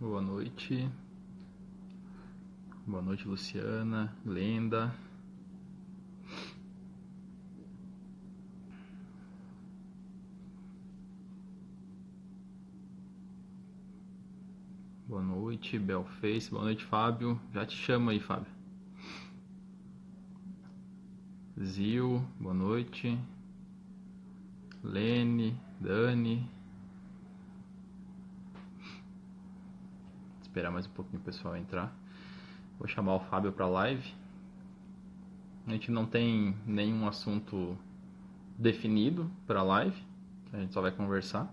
Boa noite. Boa noite, Luciana, Glenda. Boa noite, Belface. Boa noite, Fábio. Já te chamo aí, Fábio. Zil, boa noite. Lene, Dani. Esperar mais um pouquinho o pessoal entrar. Vou chamar o Fábio para live. A gente não tem nenhum assunto definido para live. A gente só vai conversar.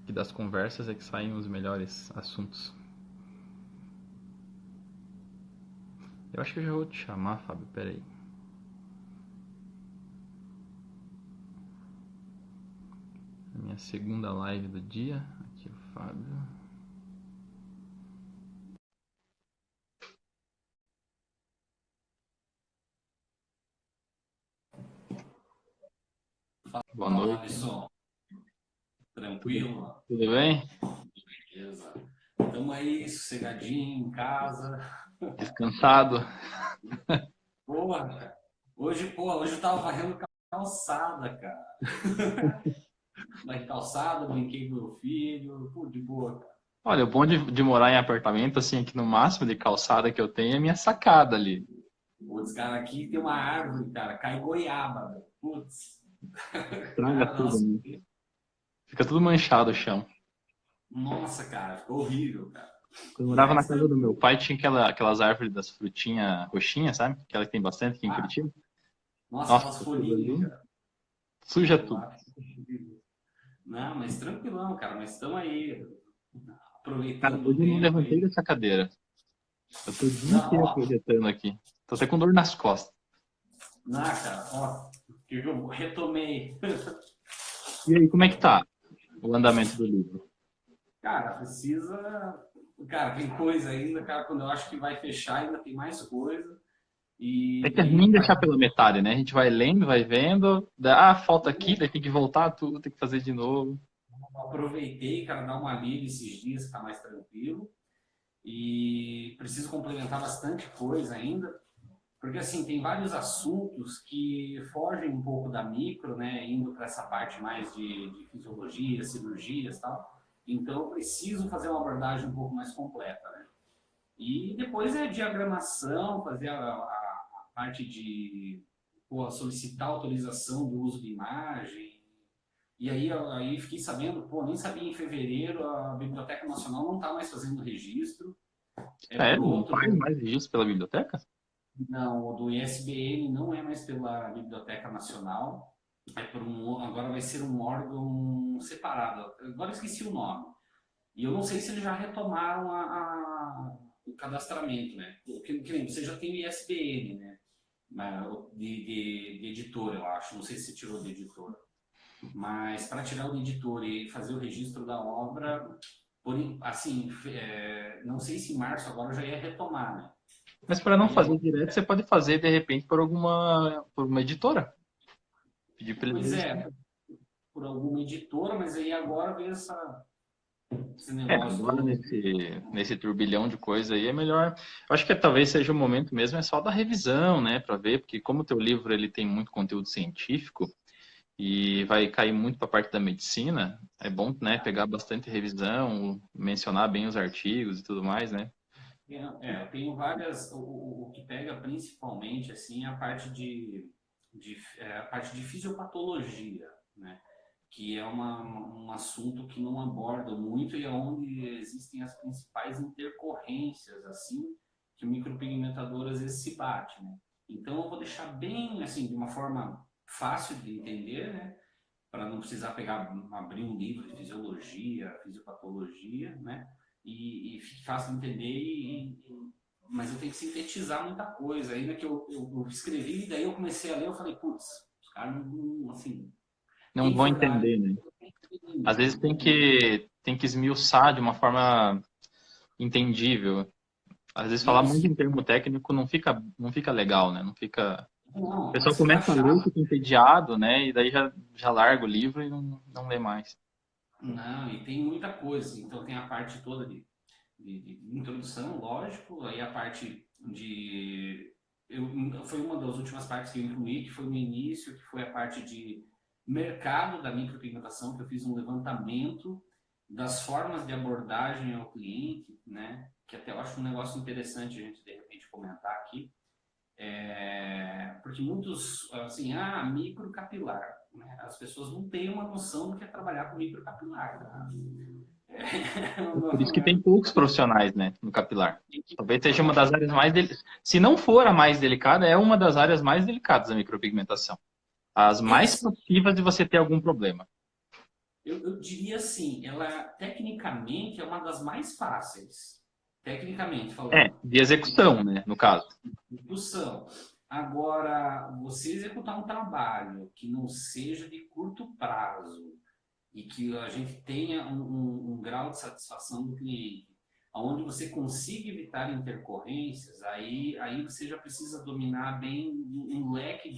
E das conversas é que saem os melhores assuntos. Eu acho que eu já vou te chamar, Fábio. Pera aí. Minha segunda live do dia. Aqui o Fábio. Boa Fala, noite. Alisson. Tranquilo? Tudo bem? Beleza. Estamos aí, sossegadinho, em casa. Descansado? Porra, cara. Hoje eu tava varrendo calçada, cara. Varri calçada, brinquei com meu filho. Pô, de boa, cara. Olha, o bom de morar em apartamento, assim, aqui no máximo de calçada que eu tenho é a minha sacada ali. Putz, cara, aqui tem uma árvore, cara. Cai goiaba, velho. Putz. Estraga Cara, tudo, nossa. né? Fica tudo manchado o chão. Nossa, cara, ficou horrível, cara. Quando eu morava na Mas casa do meu pai, tinha aquelas árvores das frutinhas roxinhas, sabe? Aquela que tem bastante aqui em ah, Curitiba. nossa, Nossa, aquelas aquilo folhinhas, ali cara. suja Aquilo tudo. lá. Não, mas tranquilão, cara. Mas estamos aí, Cara, aproveitando o hoje eu não tempo levantei aí. dessa cadeira. Eu tô o dia Não, inteiro ó, projetando aqui. Tô até com dor nas costas. não, cara, ó, que eu retomei. E aí, como é que tá o andamento do livro? Cara, precisa. Cara, tem coisa ainda, cara, quando eu acho que vai fechar, ainda tem mais coisa. É E que é ruim daí, deixar pela metade, né? A gente vai lendo, vai vendo, falta aqui, daí tem que voltar tudo, tem que fazer de novo. aproveitei, cara, dar uma lida esses dias, tá mais tranquilo. E preciso complementar bastante coisa ainda. Porque, assim, tem vários assuntos que fogem um pouco da micro, né? Indo para essa parte mais de fisiologia, cirurgias e tal. Então, eu preciso fazer uma abordagem um pouco mais completa, né? E depois é diagramação, fazer a parte de pô, solicitar autorização do uso de imagem. E aí fiquei sabendo, pô, nem sabia em fevereiro a Biblioteca Nacional não está mais fazendo registro, é por Sério? Não faz outro. mais registro pela biblioteca? Não, o do ISBN não é mais pela Biblioteca Nacional, é por agora vai ser um órgão separado. Agora eu esqueci o nome. E eu não sei se eles já retomaram o cadastramento, né? Que nem você já tem o ISBN, né? De editora, eu acho. Não sei se você tirou de editora. Mas para tirar o de editora e fazer o registro da obra, assim, não sei se em março agora já ia retomar, né? Mas para não Aí fazer agora, direto, você pode fazer de repente por uma editora. Pedir para eles pois é, registrarem. por alguma editora, mas aí agora veio esse negócio Agora todo. nesse turbilhão de coisa aí é melhor. Eu acho que talvez seja o momento mesmo, é só da revisão, né, para ver, porque como o teu livro ele tem muito conteúdo científico e vai cair muito para a parte da medicina, é bom, né, pegar bastante revisão, mencionar bem os artigos e tudo mais, né? Eu tenho várias. O que pega principalmente assim é a parte a parte de fisiopatologia, né? Que é um assunto que não aborda muito e é onde existem as principais intercorrências assim que o micropigmentador às vezes se bate, né? Então eu vou deixar bem assim de uma forma fácil de entender, né? Para não precisar abrir um livro de fisiologia, fisiopatologia, né? E fique fácil de entender, mas eu tenho que sintetizar muita coisa. Ainda que eu escrevi, e daí eu comecei a ler, eu falei, putz, os caras não, assim, Não quem vão for da área, entender, né? Às entende. vezes tem que esmiuçar de uma forma entendível. Às vezes falar muito Isso. em termo técnico não fica legal, né? Não fica. O Não, pessoal começa a ficar começa a ler, chato. fica entediado, né? E daí já larga o livro e não lê mais. Não, e tem muita coisa. Então tem a parte toda de de introdução, lógico, aí a parte de... foi uma das últimas partes que eu incluí, que foi no início, que foi a parte de mercado da micropigmentação, que eu fiz um levantamento das formas de abordagem ao cliente, né? Que até eu acho um negócio interessante a gente, de repente, comentar aqui. Porque muitos, assim, microcapilar, né? As pessoas não têm uma noção do que é trabalhar com microcapilar, tá? Por isso que tem poucos profissionais, né, no capilar. Talvez seja uma das áreas mais delicadas. Se não for a mais delicada, é uma das áreas mais delicadas da micropigmentação. As mais passivas de você ter algum problema. Eu diria assim, ela tecnicamente é uma das mais fáceis. Tecnicamente falando. De execução, né, no caso. Execução. Agora, você executar um trabalho que não seja de curto prazo e que a gente tenha um grau de satisfação do cliente, onde você consiga evitar intercorrências, aí você já precisa dominar bem um leque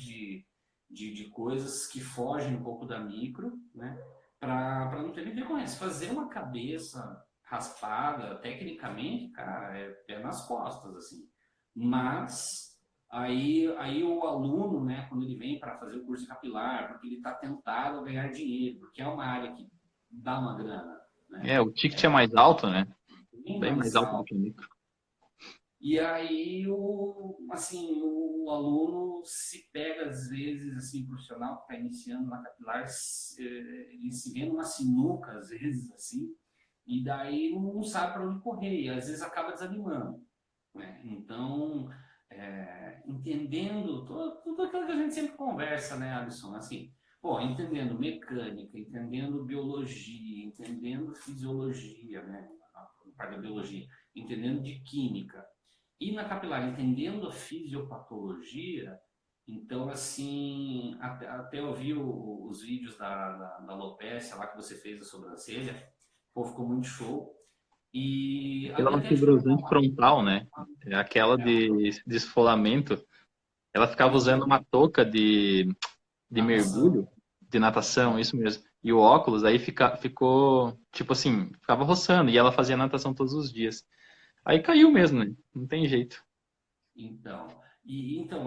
de coisas que fogem um pouco da micro, né? Para não ter intercorrência. Fazer uma cabeça raspada, tecnicamente, cara, é pé nas costas, assim. Mas aí o aluno, né, quando ele vem para fazer o curso capilar, porque ele está tentado a ganhar dinheiro, porque é uma área que dá uma grana, né? O ticket é mais alto, né? Bem mais Mais alto do alto. que o micro. E aí o aluno se pega, às vezes, assim, profissional que está iniciando na capilar, ele se vê numa sinuca, às vezes, assim, e daí não sabe para onde correr, e às vezes acaba desanimando, né? Então, entendendo tudo aquilo que a gente sempre conversa, né, Alisson? Assim, entendendo mecânica, entendendo biologia, entendendo fisiologia, né, a parte da biologia, entendendo de química, e na capilar, entendendo a fisiopatologia, então, assim, até eu vi os vídeos da alopecia lá que você fez a sobrancelha, pô, ficou muito show. E Aquela até te perguntar fibrosante frontal, né? É aquela de desfolamento. Ela ficava usando uma touca de natação. mergulho, de natação, isso mesmo. E o óculos, aí ficou, tipo assim, ficava roçando. E ela fazia natação todos os dias. Aí caiu mesmo, né? Não tem jeito. Então,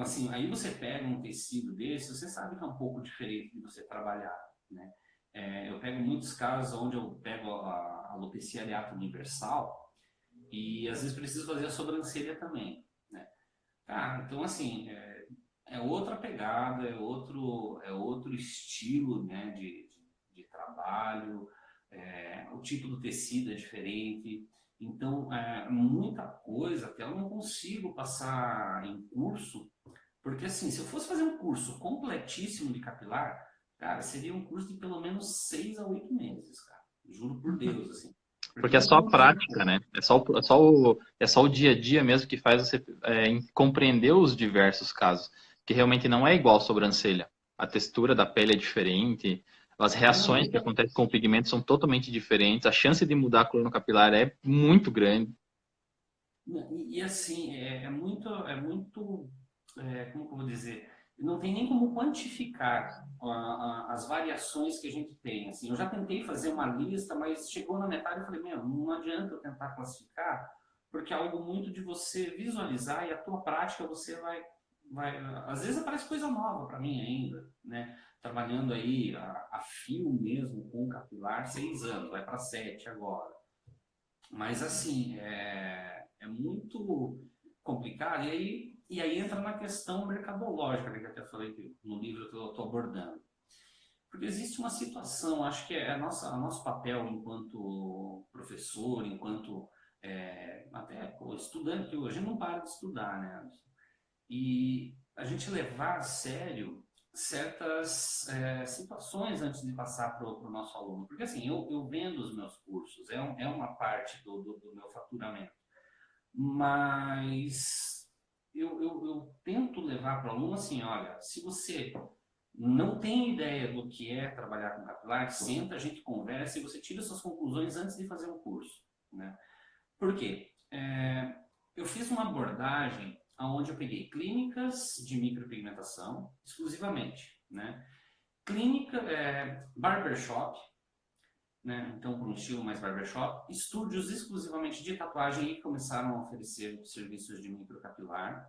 assim, aí você pega um tecido desse, você sabe que é um pouco diferente de você trabalhar, né? Eu pego muitos casos onde eu pego a alopecia areata universal e às vezes preciso fazer a sobrancelha também, né? Cara, então assim, é outra pegada, é outro estilo, né, de trabalho, o tipo do tecido é diferente. Então, muita coisa que eu não consigo passar em curso, porque assim, se eu fosse fazer um curso completíssimo de capilar, cara, seria um curso de pelo menos 6 a 8 meses, cara. Juro por Deus, assim. Porque Porque é não, só a não tem prática, como. né? É só o dia a dia mesmo que faz você compreender os diversos casos. Que realmente não é igual sobrancelha. A textura da pele é diferente, as reações Não, que acontecem com o pigmento são totalmente diferentes, a chance de mudar a cor no capilar é muito grande. e assim, como que eu vou dizer? Não tem nem como quantificar as variações que a gente tem. Assim, eu já tentei fazer uma lista, mas chegou na metade e falei, meu, não adianta eu tentar classificar, porque é algo muito de você visualizar e a tua prática você vai às vezes aparece coisa nova para mim ainda, né? Trabalhando aí a fio mesmo com capilar, 6 anos, vai para 7 agora. Mas assim, é muito complicado. E aí entra na questão mercadológica, né, que eu até falei que no livro que eu estou abordando. Porque existe uma situação, acho que é nosso papel enquanto professor, enquanto até estudante, que hoje não para de estudar, né? E a gente levar a sério certas situações antes de passar para o nosso aluno. Porque assim, eu vendo os meus cursos, é uma parte do meu faturamento, mas eu tento levar para o aluno assim, olha, se você não tem ideia do que é trabalhar com capilar, senta, a gente conversa e você tira suas conclusões antes de fazer um curso, né? Por quê? Eu fiz uma abordagem onde eu peguei clínicas de micropigmentação exclusivamente, né? Clínica, barbershop, né? Então, para um estilo mais barbershop. Estúdios exclusivamente de tatuagem que começaram a oferecer serviços de microcapilar.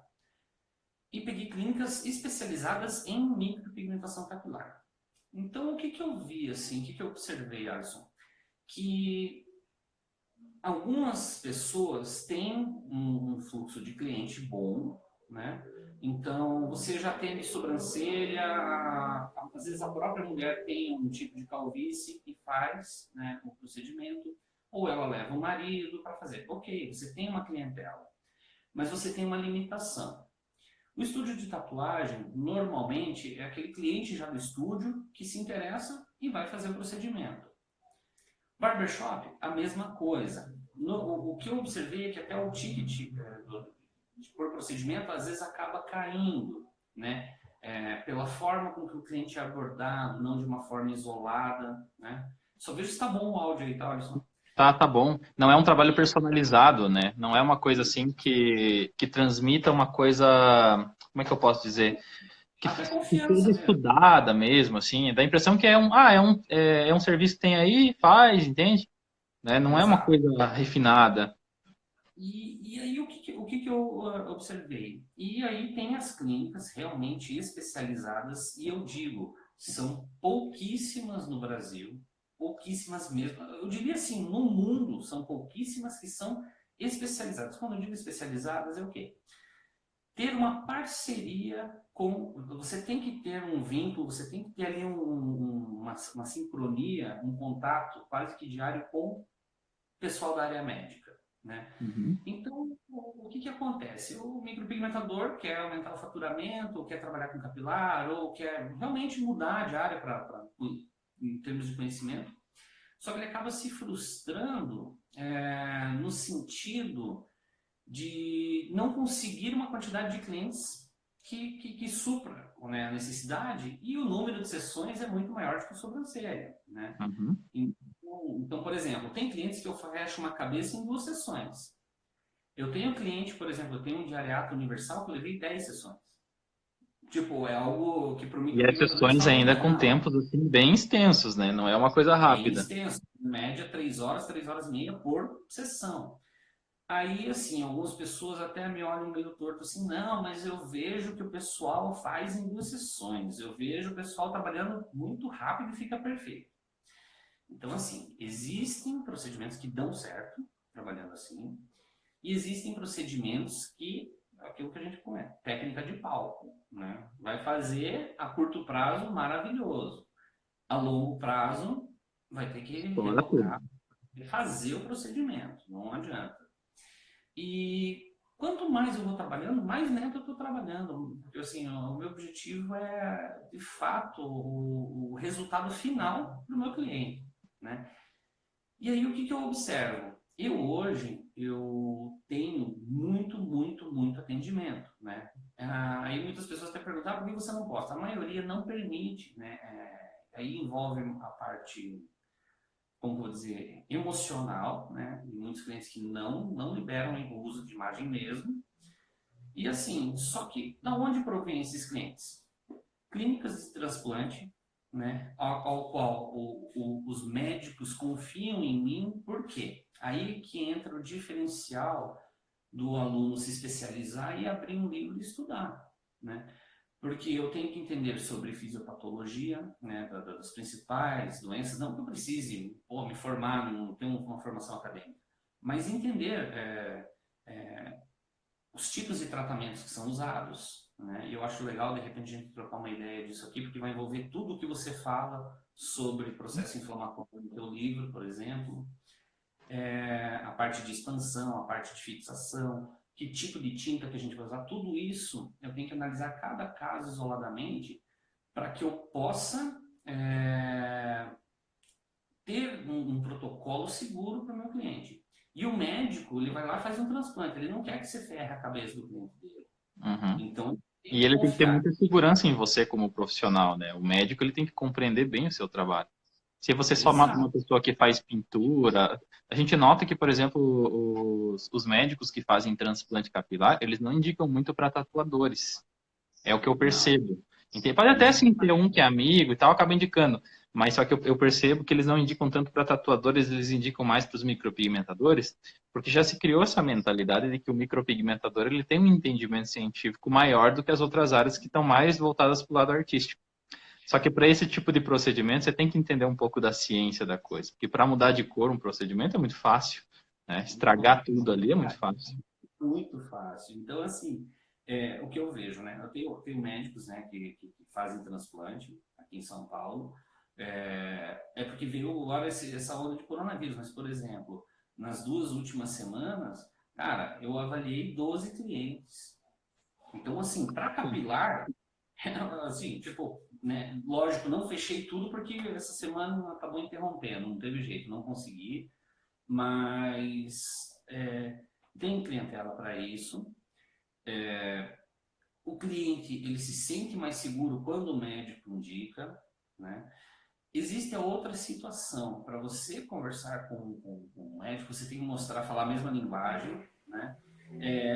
E peguei clínicas especializadas em micropigmentação capilar. Então, o que eu vi, assim, o que eu observei, Alisson? Que algumas pessoas têm um fluxo de cliente bom, né? Então, você já tem sobrancelha, às vezes a própria mulher tem um tipo de calvície e faz, né, o procedimento, ou ela leva o marido para fazer. Ok, você tem uma clientela, mas você tem uma limitação. O estúdio de tatuagem, normalmente, é aquele cliente já do estúdio que se interessa e vai fazer o procedimento. Barbershop, a mesma coisa. O que eu observei é que até o ticket por procedimento, às vezes, acaba caindo, né? Pela forma com que o cliente é abordado, não de uma forma isolada, né? Só vejo se está bom o áudio aí, tá, Alisson? Tá bom. Não é um trabalho personalizado, né? Não é uma coisa assim que transmita uma coisa, como é que eu posso dizer? Até Que seja confiança mesmo. estudada mesmo, assim. Dá a impressão que é um serviço que tem aí, faz, entende? Né? Não é uma Exato. coisa refinada. E aí, o que eu observei? E aí tem as clínicas realmente especializadas, e eu digo, são pouquíssimas no Brasil, pouquíssimas mesmo. Eu diria assim, no mundo, são pouquíssimas que são especializadas. Quando eu digo especializadas, é o quê? Ter uma parceria com. Você tem que ter um vínculo, você tem que ter ali uma sincronia, um contato quase que diário com o pessoal da área médica, né? Uhum. Então, o que acontece? O micropigmentador quer aumentar o faturamento, ou quer trabalhar com capilar, ou quer realmente mudar de área em termos de conhecimento, só que ele acaba se frustrando no sentido de não conseguir uma quantidade de clientes que supra, né, a necessidade, e o número de sessões é muito maior do que o sobrancelha, né? Uhum. Então, por exemplo, tem clientes que eu fecho uma cabeça em 2 sessões. Eu tenho cliente, por exemplo, eu tenho um de areata universal que eu levei 10 sessões. Tipo, é algo que para o E as micropigmentador eles sessões falam, ainda com não, tempos assim, bem extensos, né? Não é uma coisa bem rápida. extenso. Em média, 3 horas e meia por sessão. Aí, assim, algumas pessoas até me olham meio torto assim, não, mas eu vejo que o pessoal faz em 2 sessões. Eu vejo o pessoal trabalhando muito rápido e fica perfeito. Então, assim, existem procedimentos que dão certo trabalhando assim, e existem procedimentos que, aquilo que a gente conhece, técnica de palco, né? Vai fazer a curto prazo maravilhoso. A longo prazo vai ter que Fora tudo. retocar e fazer o procedimento, não adianta. E quanto mais eu vou trabalhando, mais lento eu estou trabalhando. Porque assim, o meu objetivo é, de fato, o resultado final para o meu cliente, né? E aí o que eu observo? Eu hoje eu tenho muito atendimento, né? Aí muitas pessoas até perguntam, por que você não posta? A maioria não permite, né? Aí envolve a parte, como vou dizer, emocional, né? E muitos clientes que não liberam o uso de imagem mesmo. E assim, só que da onde provém esses clientes? Clínicas de transplante, né, ao qual os médicos confiam em mim, por quê? Aí que entra o diferencial do aluno se especializar e abrir um livro e estudar, né? Porque eu tenho que entender sobre fisiopatologia, né, das principais doenças, não que eu precise me formar, não ter uma formação acadêmica, mas entender os tipos de tratamentos que são usados, né? E eu acho legal, de repente, a gente trocar uma ideia disso aqui, porque vai envolver tudo o que você fala sobre processo inflamatório no teu livro, por exemplo, a parte de expansão, a parte de fixação, que tipo de tinta que a gente vai usar, tudo isso eu tenho que analisar cada caso isoladamente para que eu possa ter um protocolo seguro para o meu cliente. E o médico, ele vai lá e faz um transplante, ele não quer que você ferre a cabeça do cliente dele. Uhum. Então, tem E que ele tem que ter confiar. muita segurança em você como profissional, né? O médico ele tem que compreender bem o seu trabalho. Se você é só uma Exato. pessoa que faz pintura, a gente nota que, por exemplo, os médicos que fazem transplante capilar, eles não indicam muito para tatuadores. É o que eu Não, percebo. Pode até isso sim ter um que é amigo e tal, acaba indicando. Mas só que eu percebo que eles não indicam tanto para tatuadores, eles indicam mais para os micropigmentadores, porque já se criou essa mentalidade de que o micropigmentador ele tem um entendimento científico maior do que as outras áreas que estão mais voltadas para o lado artístico. Só que para esse tipo de procedimento, você tem que entender um pouco da ciência da coisa. Porque para mudar de cor um procedimento é muito fácil, né? Estragar tudo ali é muito fácil. Muito fácil. Então, assim, o que eu vejo, né? Eu tenho médicos, né, que fazem transplante aqui em São Paulo. Porque veio agora essa onda de coronavírus. Mas, por exemplo, nas 2 últimas semanas, cara, eu avaliei 12 clientes. Então, assim, para capilar, assim, tipo, né, lógico, não fechei tudo porque essa semana acabou interrompendo, não teve jeito, não consegui, mas tem clientela para isso. O cliente, ele se sente mais seguro quando o médico indica, né? Existe a outra situação, para você conversar com o médico, você tem que mostrar, falar a mesma linguagem, né?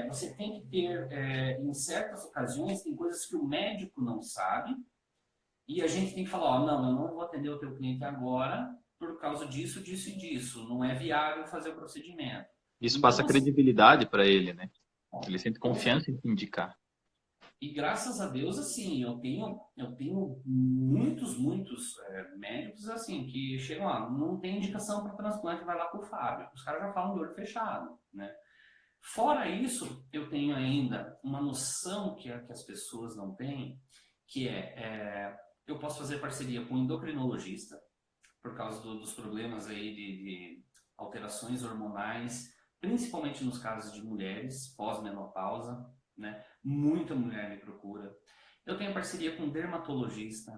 Você tem que ter, em certas ocasiões, tem coisas que o médico não sabe, e a gente tem que falar, ó, não, eu não vou atender o teu cliente agora por causa disso, disso e disso. Não é viável fazer o procedimento. Isso Então, passa assim, credibilidade para ele, né? Ele sente confiança em indicar. e graças a Deus, assim, eu tenho muitos médicos, assim, que chegam lá, não tem indicação para transplante, vai lá com o Fábio. Os caras já falam de olho fechado, né? Fora isso, eu tenho ainda uma noção que as pessoas não têm, que eu posso fazer parceria com um endocrinologista, por causa dos problemas aí de alterações hormonais, principalmente nos casos de mulheres pós-menopausa, né? Muita mulher me procura. Eu tenho parceria com um dermatologista,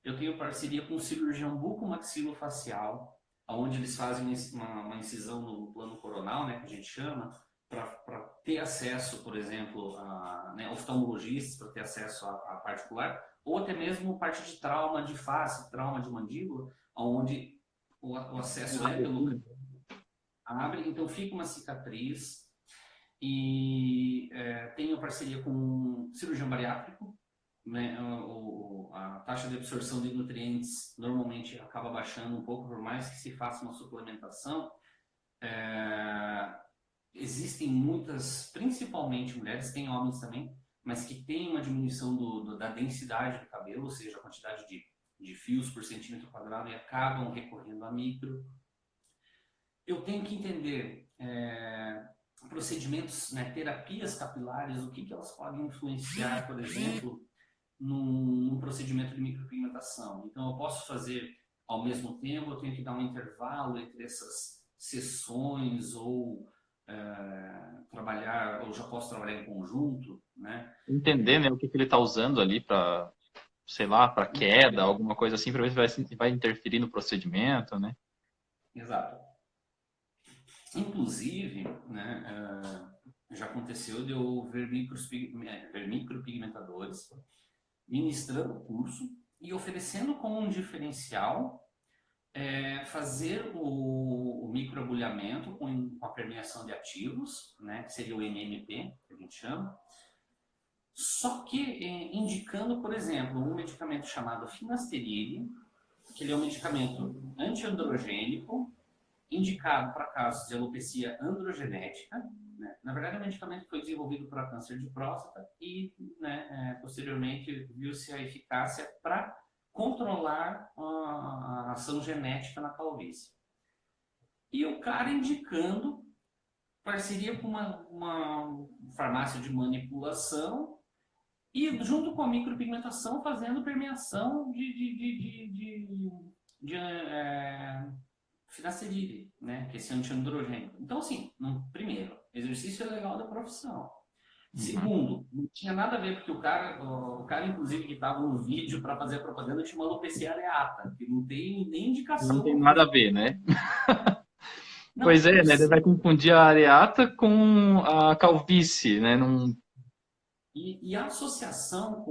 eu tenho parceria com um cirurgião bucomaxilofacial, onde eles fazem uma incisão no plano coronal, né, que a gente chama, para ter acesso, por exemplo, a, né, oftalmologistas, para ter acesso a particular, ou até mesmo parte de trauma de face, trauma de mandíbula, onde o acesso pelo abre, então fica uma cicatriz. E tenho parceria com um cirurgião bariátrico, né? A taxa de absorção de nutrientes normalmente acaba baixando um pouco, por mais que se faça uma suplementação. Existem muitas, principalmente mulheres, tem homens também, mas que tem uma diminuição da densidade do cabelo, ou seja, a quantidade de fios por centímetro quadrado, e acabam recorrendo a micro. Eu tenho que entender procedimentos, né, terapias capilares, o que elas podem influenciar, por exemplo, num procedimento de micropigmentação. Então, eu posso fazer ao mesmo tempo, eu tenho que dar um intervalo entre essas sessões, ou trabalhar, ou já posso trabalhar em conjunto, né? Entender, né, o que ele está usando ali para, sei lá, para queda, alguma coisa assim, para ver se vai interferir no procedimento, né? Exato. Inclusive, né, já aconteceu de eu ver micropigmentadores ministrando o curso e oferecendo como um diferencial fazer o microagulhamento com a permeação de ativos, né, que seria o MMP, que a gente chama, só que indicando, por exemplo, um medicamento chamado finasteride, que ele é um medicamento antiandrogênico, indicado para casos de alopecia androgenética, né? Na verdade, é um medicamento que foi desenvolvido para câncer de próstata e, né, posteriormente, viu-se a eficácia para controlar a ação genética na calvície. E o cara indicando parceria com uma farmácia de manipulação e, junto com a micropigmentação, fazendo permeação de finasteride, né? Que é esse antiandrogênico. Então, assim, primeiro, exercício é legal da profissão. Segundo, não tinha nada a ver, porque o cara inclusive, que estava no vídeo para fazer a propaganda, tinha uma alopecia areata, que não tem nem indicação. Não tem nada a ver, né? Não, Pois é, né? Ele vai confundir a areata com a calvície, né? Não... E a associação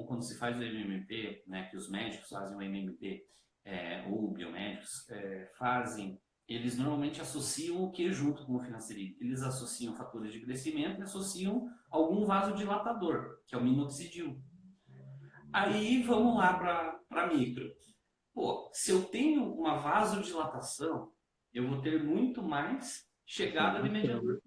quando se faz o MMP, né, que os médicos fazem o MMP, ou biomédicos fazem, eles normalmente associam o que junto com o finasteride? Eles associam fatores de crescimento e associam algum vasodilatador, que é o minoxidil. Aí vamos lá para micro. Pô, se eu tenho uma vasodilatação, eu vou ter muito mais chegada de mediador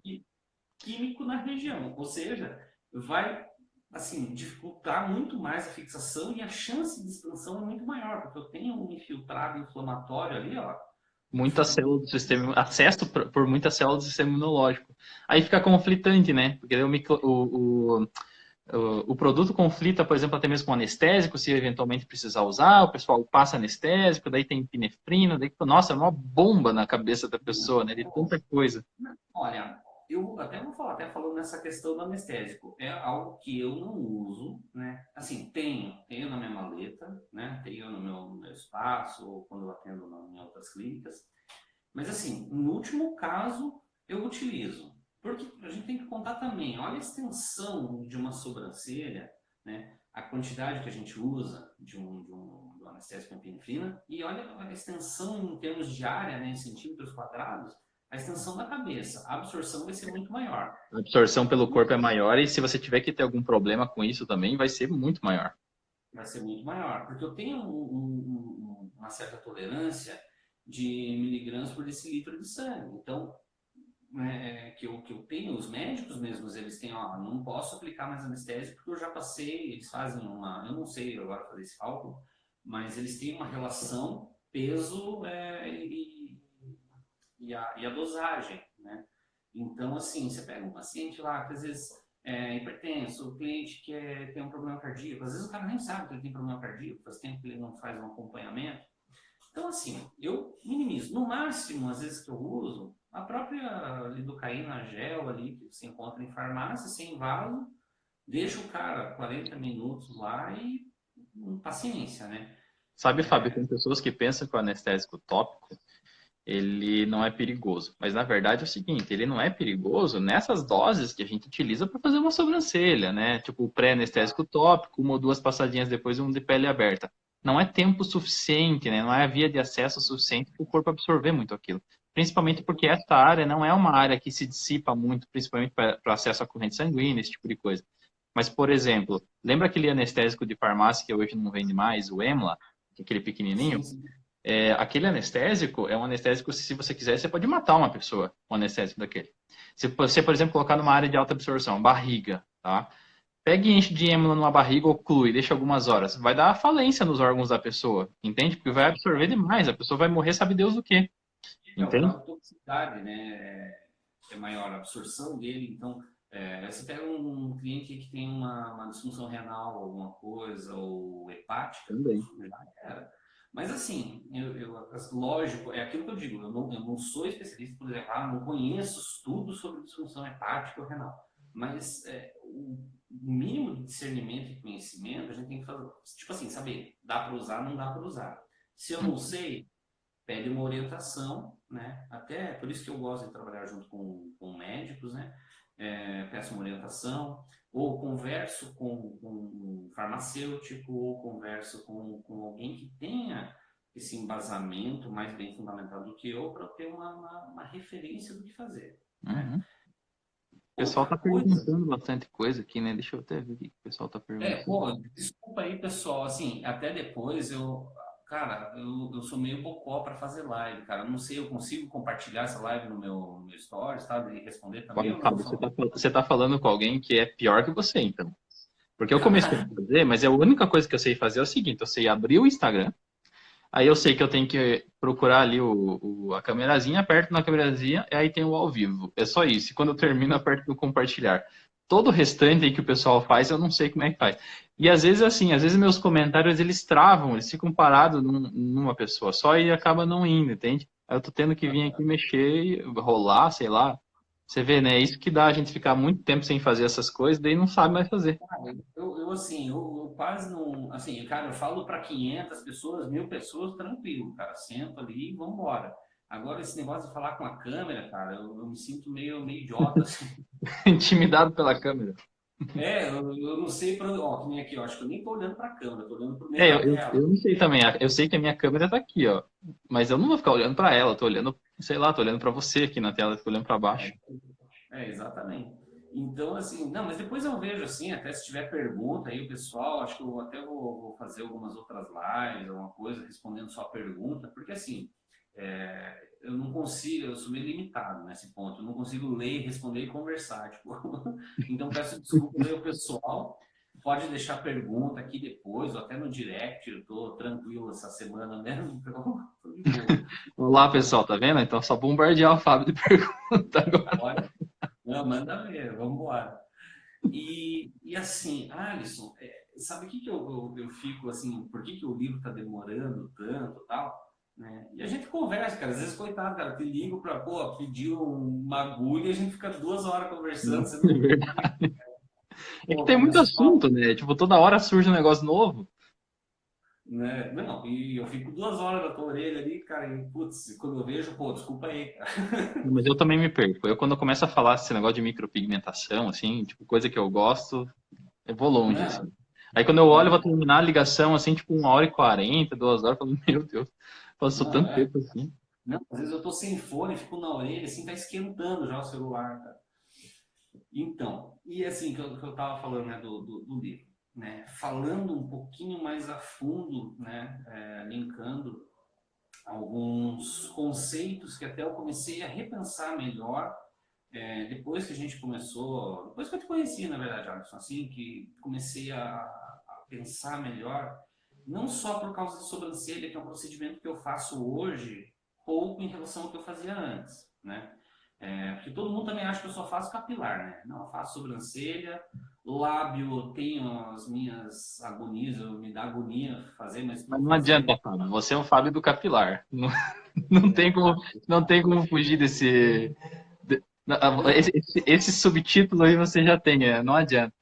químico na região. Ou seja, vai assim, dificultar muito mais a fixação e a chance de expansão é muito maior, porque eu tenho um infiltrado inflamatório ali, ó. Muitas células do sistema, acesso por muitas células do sistema imunológico. Aí fica conflitante, né? Porque o produto conflita, por exemplo, até mesmo com anestésico, se eventualmente precisar usar, o pessoal passa anestésico, daí tem epinefrina, daí, nossa, é uma bomba na cabeça da pessoa, né? De tanta coisa. Olha, eu até vou falar, até falando nessa questão do anestésico, é algo que eu não uso, né? Assim, tenho na minha maleta, né? Tenho no meu espaço, ou quando eu atendo em outras clínicas. Mas assim, no último caso, eu utilizo. Porque a gente tem que contar também, olha a extensão de uma sobrancelha, né? A quantidade que a gente usa do anestésico com epinefrina, e olha a extensão em termos de área, né, em centímetros quadrados, a extensão da cabeça. A absorção vai ser muito maior. A absorção pelo corpo é maior e se você tiver que ter algum problema com isso também, vai ser muito maior. Vai ser muito maior, porque eu tenho uma certa tolerância de miligramas por decilitro de sangue. Então, que eu tenho, os médicos mesmos, eles têm, ó, não posso aplicar mais anestésico porque eu já passei, eles fazem eu não sei agora fazer esse cálculo, mas eles têm uma relação peso e a dosagem, né? Então, assim, você pega um paciente lá que às vezes é hipertenso, o cliente que tem um problema cardíaco, às vezes o cara nem sabe que ele tem problema cardíaco, faz tempo que ele não faz um acompanhamento. Então, assim, eu minimizo. No máximo, às vezes que eu uso, a própria lidocaína gel ali, que você encontra em farmácia, sem vaso, deixa o cara 40 minutos lá e paciência, né? Sabe, Fábio, tem pessoas que pensam que o anestésico tópico ele não é perigoso. Mas na verdade é o seguinte, ele não é perigoso nessas doses que a gente utiliza para fazer uma sobrancelha, né? Tipo o pré-anestésico tópico, uma ou duas passadinhas depois um de pele aberta. Não é tempo suficiente, né? Não é via de acesso suficiente para o corpo absorver muito aquilo. Principalmente porque essa área não é uma área que se dissipa muito, principalmente para acesso à corrente sanguínea, esse tipo de coisa. Mas, por exemplo, lembra aquele anestésico de farmácia que hoje não vende mais, o Emla, aquele pequenininho? Sim, sim. Aquele anestésico é um anestésico, se você quiser, você pode matar uma pessoa, um anestésico daquele. Se você, por exemplo, colocar numa área de alta absorção, barriga, tá? Pega e enche de êmula numa barriga, oclui, deixa algumas horas. Vai dar falência nos órgãos da pessoa, entende? Porque vai absorver demais, a pessoa vai morrer, sabe Deus do quê, O entende? grau de toxicidade, né, é maior, a absorção dele. Então, você pega um cliente que tem uma disfunção renal, alguma coisa, ou hepática, Também. já era. Mas assim, lógico, é aquilo que eu digo, eu não sou especialista, por exemplo, não conheço estudos sobre disfunção hepática ou renal, mas o mínimo de discernimento e conhecimento a gente tem que fazer, tipo assim, saber, dá para usar, não dá para usar. Se eu não sei, pede uma orientação, né? Até por isso que eu gosto de trabalhar junto com médicos, né? Peço uma orientação, ou converso com um farmacêutico, ou converso com alguém que tenha esse embasamento mais bem fundamentado do que eu, para ter uma referência do que fazer. Né? Uhum. O pessoal Outra tá coisa. perguntando bastante coisa aqui, né? Deixa eu até ver o que o pessoal tá perguntando. Pô, desculpa aí, pessoal. Assim, até depois cara, eu sou meio bocó para fazer live, cara. Eu não sei, eu consigo compartilhar essa live no meu stories, tá? E responder também Olha, ou não? Fábio, você tá falando com alguém que é pior que você, então. Porque eu comecei a fazer, mas a única coisa que eu sei fazer é o seguinte, eu sei abrir o Instagram, aí eu sei que eu tenho que procurar ali a câmerazinha, aperto na câmerazinha, e aí tem o ao vivo. É só isso. E quando eu termino, aperto no compartilhar. Todo o restante aí que o pessoal faz, eu não sei como é que faz. E às vezes, assim, às vezes meus comentários, eles travam, eles ficam parados numa pessoa só e acaba não indo, entende? Aí eu tô tendo que vir aqui mexer, rolar, sei lá. Você vê, né? É isso que dá a gente ficar muito tempo sem fazer essas coisas, daí não sabe mais fazer. Assim, eu quase não. Assim, cara, eu falo para 500 pessoas, 1.000 pessoas, tranquilo, cara. Sento ali e vambora. Agora, esse negócio de falar com a câmera, cara, eu me sinto meio idiota, assim. Intimidado pela câmera. Eu não sei para onde. Ó, que nem aqui, eu acho que eu nem tô olhando para a câmera, eu tô olhando pro meio É, da tela. eu não sei também. Eu sei que a minha câmera tá aqui, ó. Mas eu não vou ficar olhando pra ela. Eu tô olhando, sei lá, tô olhando pra você aqui na tela, tô olhando pra baixo. Exatamente. Então, assim, não, mas depois eu vejo, assim, até se tiver pergunta aí, o pessoal, acho que eu até vou fazer algumas outras lives, alguma coisa, respondendo só a pergunta, porque, assim, eu não consigo, eu sou meio limitado nesse ponto, eu não consigo ler, responder e conversar, tipo, então peço desculpas aí ao pessoal, pode deixar pergunta aqui depois, ou até no direct, eu tô tranquilo essa semana mesmo, então tô de boa. Olá, pessoal, tá vendo? Então só bombardear o Fábio de pergunta agora. Olha, não, manda ver, vamos embora. E assim, Alisson, sabe o que, que eu fico assim, por que, que o livro está demorando tanto e tal? Né? E a gente conversa, cara, às vezes, coitado, cara, te ligo para, pô, pedir uma agulha e a gente fica 2 horas conversando, você É não, verdade. É que pô, tem muito começa a falar, assunto, né? Tipo, toda hora surge um negócio novo. né? Não, e eu fico 2 horas na tua orelha ali, cara, e putz, quando eu vejo, pô, desculpa aí, cara. Mas eu também me perco. Eu, quando eu começo a falar esse negócio de micropigmentação, assim, tipo, coisa que eu gosto, eu vou longe, Não, assim. Aí quando eu olho, eu vou não, terminar a ligação, assim, tipo, 1h40, 2 horas, eu falo, meu Deus, passou não, tanto tempo assim. não, às vezes eu tô sem fone, fico na orelha, assim, tá esquentando já o celular, cara. Então, e assim, que eu estava falando, né, do livro, né, falando um pouquinho mais a fundo, né, linkando alguns conceitos que até eu comecei a repensar melhor, depois que a gente começou, depois que eu te conheci, na verdade, Alisson, assim, que comecei a pensar melhor, não só por causa da sobrancelha, que é um procedimento que eu faço hoje, pouco em relação ao que eu fazia antes, né? Porque todo mundo também acha que eu só faço capilar, né? Não, eu faço sobrancelha, lábio, eu tenho as minhas agonias, me dá agonia fazer, mas Mas estou não adianta, fazendo. Fábio. Você é o Fábio do capilar. Não, não tem como, não tem como fugir desse. Não, Esse subtítulo aí você já tem, não adianta.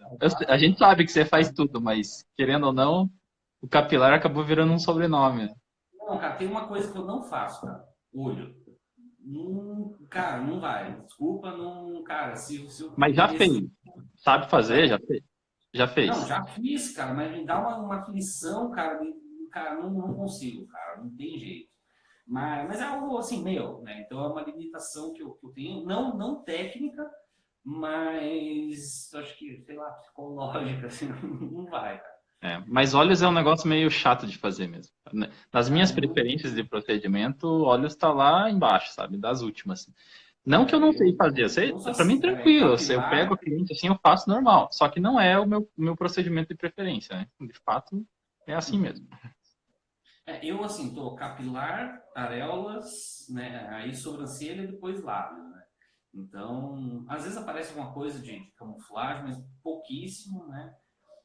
A gente sabe que você faz tudo, mas querendo ou não, o capilar acabou virando um sobrenome, né? não, cara, tem uma coisa que eu não faço, cara. Olho. Não, cara, não vai. Desculpa, não, cara, se eu Mas já nesse. fez. Sabe fazer, Hã? já fez. Já Não, fez. já fiz, cara, mas me dá uma aflição, cara, cara, não consigo, cara, não tem jeito. Mas é algo assim, meu, né? Então é uma limitação que eu tenho, não técnica, mas acho que, sei lá, psicológica, assim, não vai, cara. Mas olhos é um negócio meio chato de fazer mesmo. Nas minhas Ah, não, preferências de procedimento, olhos está lá embaixo, sabe? Das últimas. Não que eu não sei eu, fazer, eu sei, eu sou para mim assim, cara, é tranquilo. Se eu pego capilar. a cliente assim, eu faço normal. Só que não é o meu procedimento de preferência, né? De fato, é assim mesmo. Eu, assim, tô capilar, areolas, né? Aí sobrancelha e depois lábio, né? Então, às vezes aparece alguma coisa de camuflagem, mas pouquíssimo, né?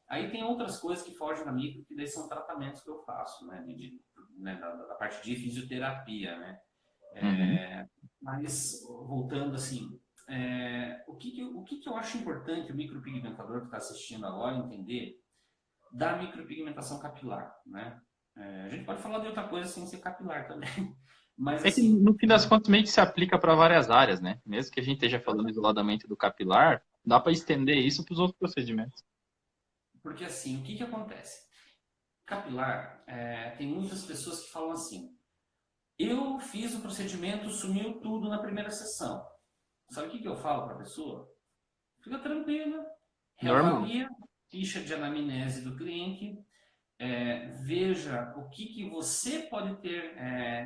Aí tem outras coisas que fogem da micro, que daí são tratamentos que eu faço, né? Né, da parte de fisioterapia, né? Uhum. Mas, voltando assim, o que eu acho importante o micropigmentador que está assistindo agora entender da micropigmentação capilar, né? A gente pode falar de outra coisa sem ser capilar também. Mas É que assim, no fim das contas meio que se aplica para várias áreas, né? Mesmo que a gente esteja falando isoladamente do capilar, dá para estender isso para os outros procedimentos. porque assim, o que acontece? Capilar, tem muitas pessoas que falam assim, eu fiz o procedimento, sumiu tudo na primeira sessão. Sabe o que eu falo para a pessoa? Fica tranquila, Normal. reavalia ficha de anamnese do cliente, veja o que você pode ter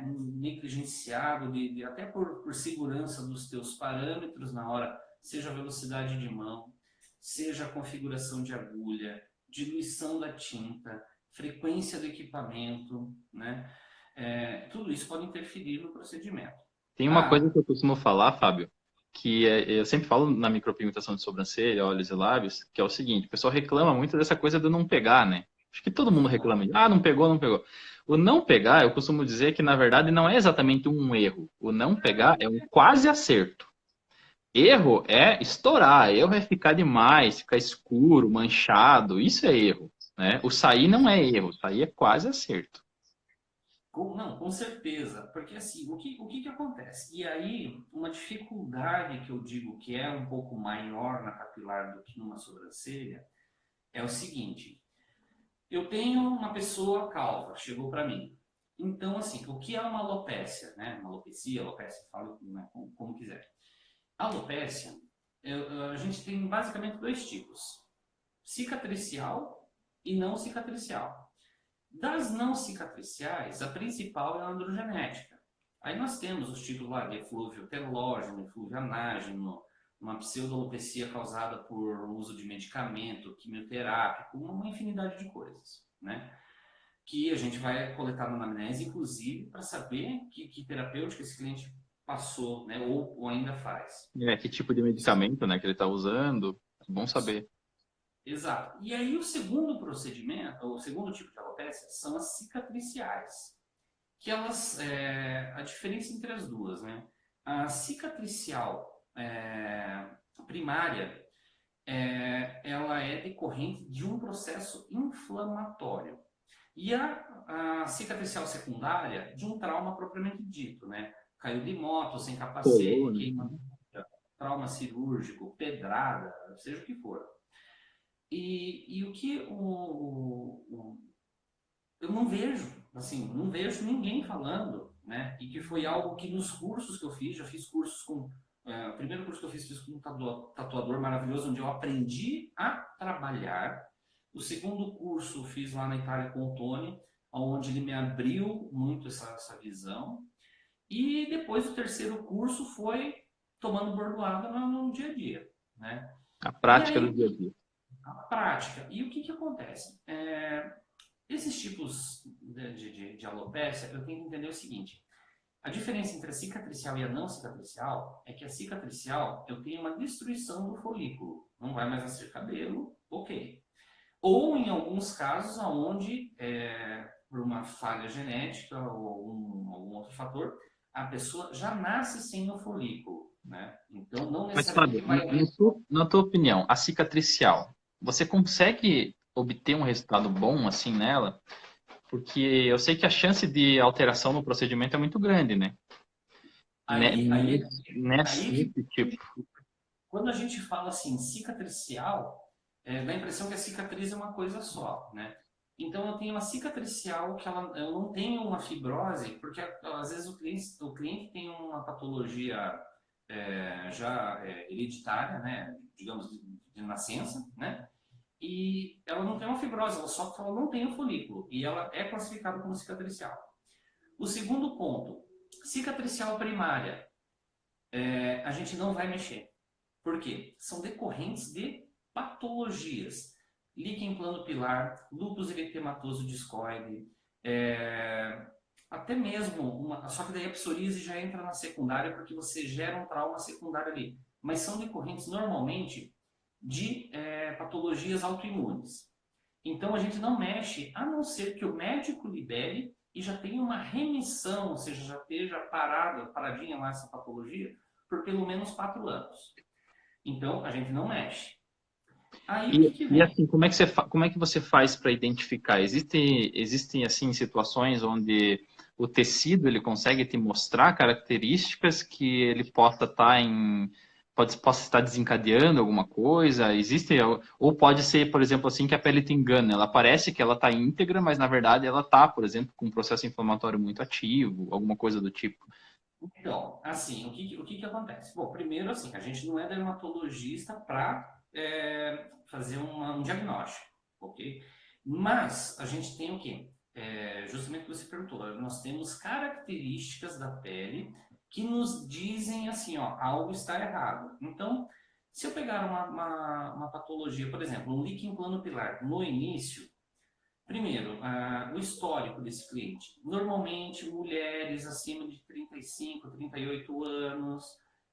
negligenciado, até por segurança dos teus parâmetros na hora, seja a velocidade de mão, seja a configuração de agulha, diluição da tinta, frequência do equipamento, né? Tudo isso pode interferir no procedimento. Tem uma coisa Ah, que eu costumo falar, Fábio, que eu sempre falo na micropigmentação de sobrancelha, olhos e lábios, que é o seguinte, o pessoal reclama muito dessa coisa do não pegar, né? Acho que todo mundo reclama de, não pegou, não pegou. O não pegar, eu costumo dizer que, na verdade, não é exatamente um erro. O não pegar é um quase acerto. Erro é estourar, erro é ficar demais, ficar escuro, manchado, isso é erro, né? O sair não é erro, o sair é quase acerto. não, com certeza, porque assim, o que acontece? E aí, uma dificuldade que eu digo que é um pouco maior na capilar do que numa sobrancelha é o seguinte: eu tenho uma pessoa calva, chegou para mim. Então, assim, o que é uma alopécia, né? Uma alopecia, alopecia, fala, né, como quiser. A alopécia a gente tem basicamente dois tipos: cicatricial e não cicatricial. Das não cicatriciais, a principal é a androgenética. Aí nós temos os tipos lá de eflúvio telógeno, eflúvio anágeno, uma pseudalopecia causada por uso de medicamento, quimioterápico, uma infinidade de coisas, né? Que a gente vai coletar na anamnese, inclusive, para saber que terapêutica esse cliente passou, né? Ou ainda faz. Que tipo de medicamento, né, que ele está usando. É bom saber. Exato. E aí o segundo procedimento, o segundo tipo de alopecia são as cicatriciais, que elas, a diferença entre as duas, né? A cicatricial primária, ela é decorrente de um processo inflamatório. E a cicatricial secundária de um trauma propriamente dito, né? Caiu de moto, sem capacete, Colou, né? queima, trauma cirúrgico, pedrada, seja o que for. E o que eu não vejo, assim, não vejo ninguém falando, né? E que foi algo que nos cursos que eu fiz, já fiz cursos com. O primeiro curso que eu fiz com um tatuador maravilhoso, onde eu aprendi a trabalhar. O segundo curso fiz lá na Itália com o Tony, onde ele me abriu muito essa visão. E depois o terceiro curso foi tomando bordoada no dia a dia, né? A E prática do aí, dia a dia. a prática. E o que acontece? Esses tipos de alopecia, eu tenho que entender o seguinte: a diferença entre a cicatricial e a não cicatricial é que a cicatricial eu tenho uma destruição do folículo, não vai mais nascer cabelo, ok. Ou em alguns casos onde, por uma falha genética ou algum outro fator, a pessoa já nasce sem o folículo, né? Então não Mas, necessariamente Fábio, vai haver. na tua opinião, a cicatricial, você consegue obter um resultado bom assim nela? Porque eu sei que a chance de alteração no procedimento é muito grande, né? Aí, aí, aí Nesse tipo. Quando a gente fala assim, cicatricial, dá a impressão que a cicatriz é uma coisa só, né? Então eu tenho uma cicatricial que eu não tenho uma fibrose, porque às vezes o cliente tem uma patologia já hereditária, né? Digamos, de nascença, né? E ela não tem uma fibrose, só que ela não tem o folículo. E ela é classificada como cicatricial. O segundo ponto, cicatricial primária, a gente não vai mexer. Por quê? São decorrentes de patologias. Líquen plano pilar, lúpus eritematoso discoide, até mesmo só que daí a psoríase já entra na secundária porque você gera um trauma secundário ali. Mas são decorrentes normalmente de patologias autoimunes. Então a gente não mexe, a não ser que o médico libere e já tenha uma remissão, ou seja, já esteja paradinha lá essa patologia, por pelo menos 4 anos. Então, a gente não mexe. Aí, o que E vem? assim, como é que você faz para identificar? Existem assim situações onde o tecido ele consegue te mostrar características que ele possa estar desencadeando alguma coisa? Ou pode ser, por exemplo, assim que a pele te engana, ela parece que ela está íntegra, mas na verdade ela está, por exemplo, com um processo inflamatório muito ativo, alguma coisa do tipo. Então, assim, o que acontece? Bom, primeiro, assim, a gente não é dermatologista para fazer um diagnóstico, ok? Mas a gente tem o quê? Justamente o que você perguntou, nós temos características da pele que nos dizem assim, ó, algo está errado. Então, se eu pegar uma patologia, por exemplo, um líquen plano pilar no início, primeiro, o histórico desse cliente. Normalmente, mulheres acima de 35, 38 anos,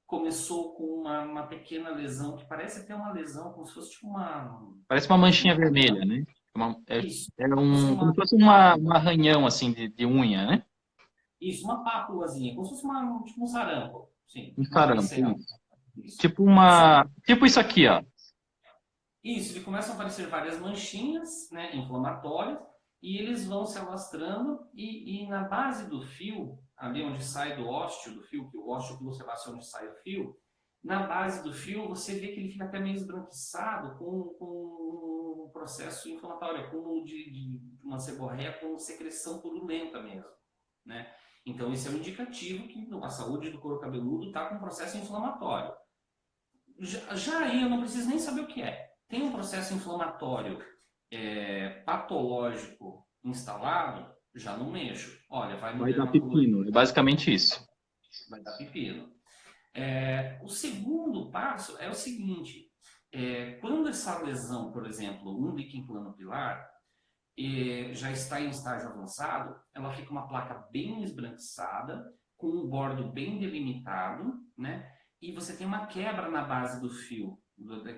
começou com uma pequena lesão, que parece até uma lesão, como se fosse tipo Parece uma manchinha vermelha, né? Isso, Como se fosse um arranhão assim de unha, né? uma pápulazinha, como se fosse tipo um sarampo, sim, Um uma sarampo, varicela. isso. Isso. Tipo isso aqui, ó. Isso, ele começam a aparecer várias manchinhas, né, inflamatórias, e eles vão se alastrando, e na base do fio, ali onde sai do ósteo do fio, que o ósteo que você bate onde sai o fio, na base do fio você vê que ele fica até meio esbranquiçado com um processo inflamatório, acúmulo de uma seborreia com secreção purulenta mesmo, né? Então esse é um indicativo que a saúde do couro cabeludo está com um processo inflamatório. Já aí eu não preciso nem saber o que é. Tem um processo inflamatório patológico instalado, já não mexo. Olha, vai no Vai dar dermatologista, pepino. É basicamente isso. vai dar pepino. O segundo passo é o seguinte: quando essa lesão, por exemplo, um líquen plano pilar, já está em estágio avançado, ela fica uma placa bem esbranquiçada, com um bordo bem delimitado, né? E você tem uma quebra na base do fio,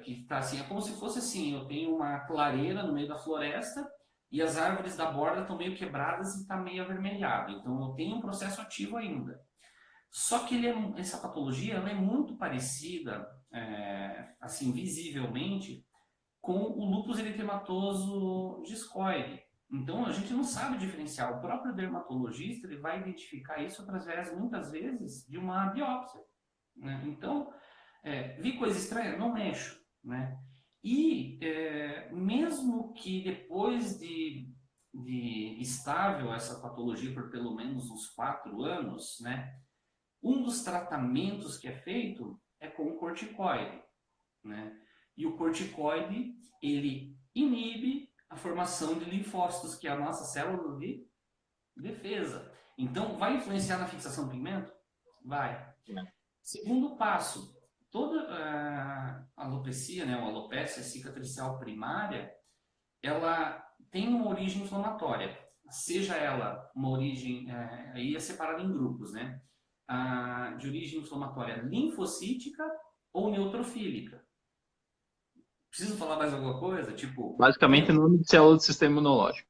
que tá assim, é como se fosse assim, eu tenho uma clareira no meio da floresta e as árvores da borda estão meio quebradas e está meio avermelhado. Então eu tenho um processo ativo ainda. Só que essa patologia ela é muito parecida, assim, visivelmente, com o lúpus eritematoso discoide. Então, a gente não sabe diferenciar. O próprio dermatologista ele vai identificar isso através, muitas vezes, de uma biópsia. Né? Então, vi coisa estranha? Não mexo. Né? E, mesmo que depois de estável essa patologia por pelo menos uns 4 anos, né? Um dos tratamentos que é feito é com o corticoide. Né? E o corticoide, ele inibe a formação de linfócitos, que é a nossa célula de defesa. Então, vai influenciar na fixação do pigmento? Vai. Segundo passo, toda a alopecia, né, ou alopecia cicatricial primária, ela tem uma origem inflamatória. Seja ela uma origem, aí é separada em grupos, né? De origem inflamatória linfocítica ou neutrofílica. Preciso falar mais alguma coisa? Tipo, Basicamente, nome de célula do sistema imunológico.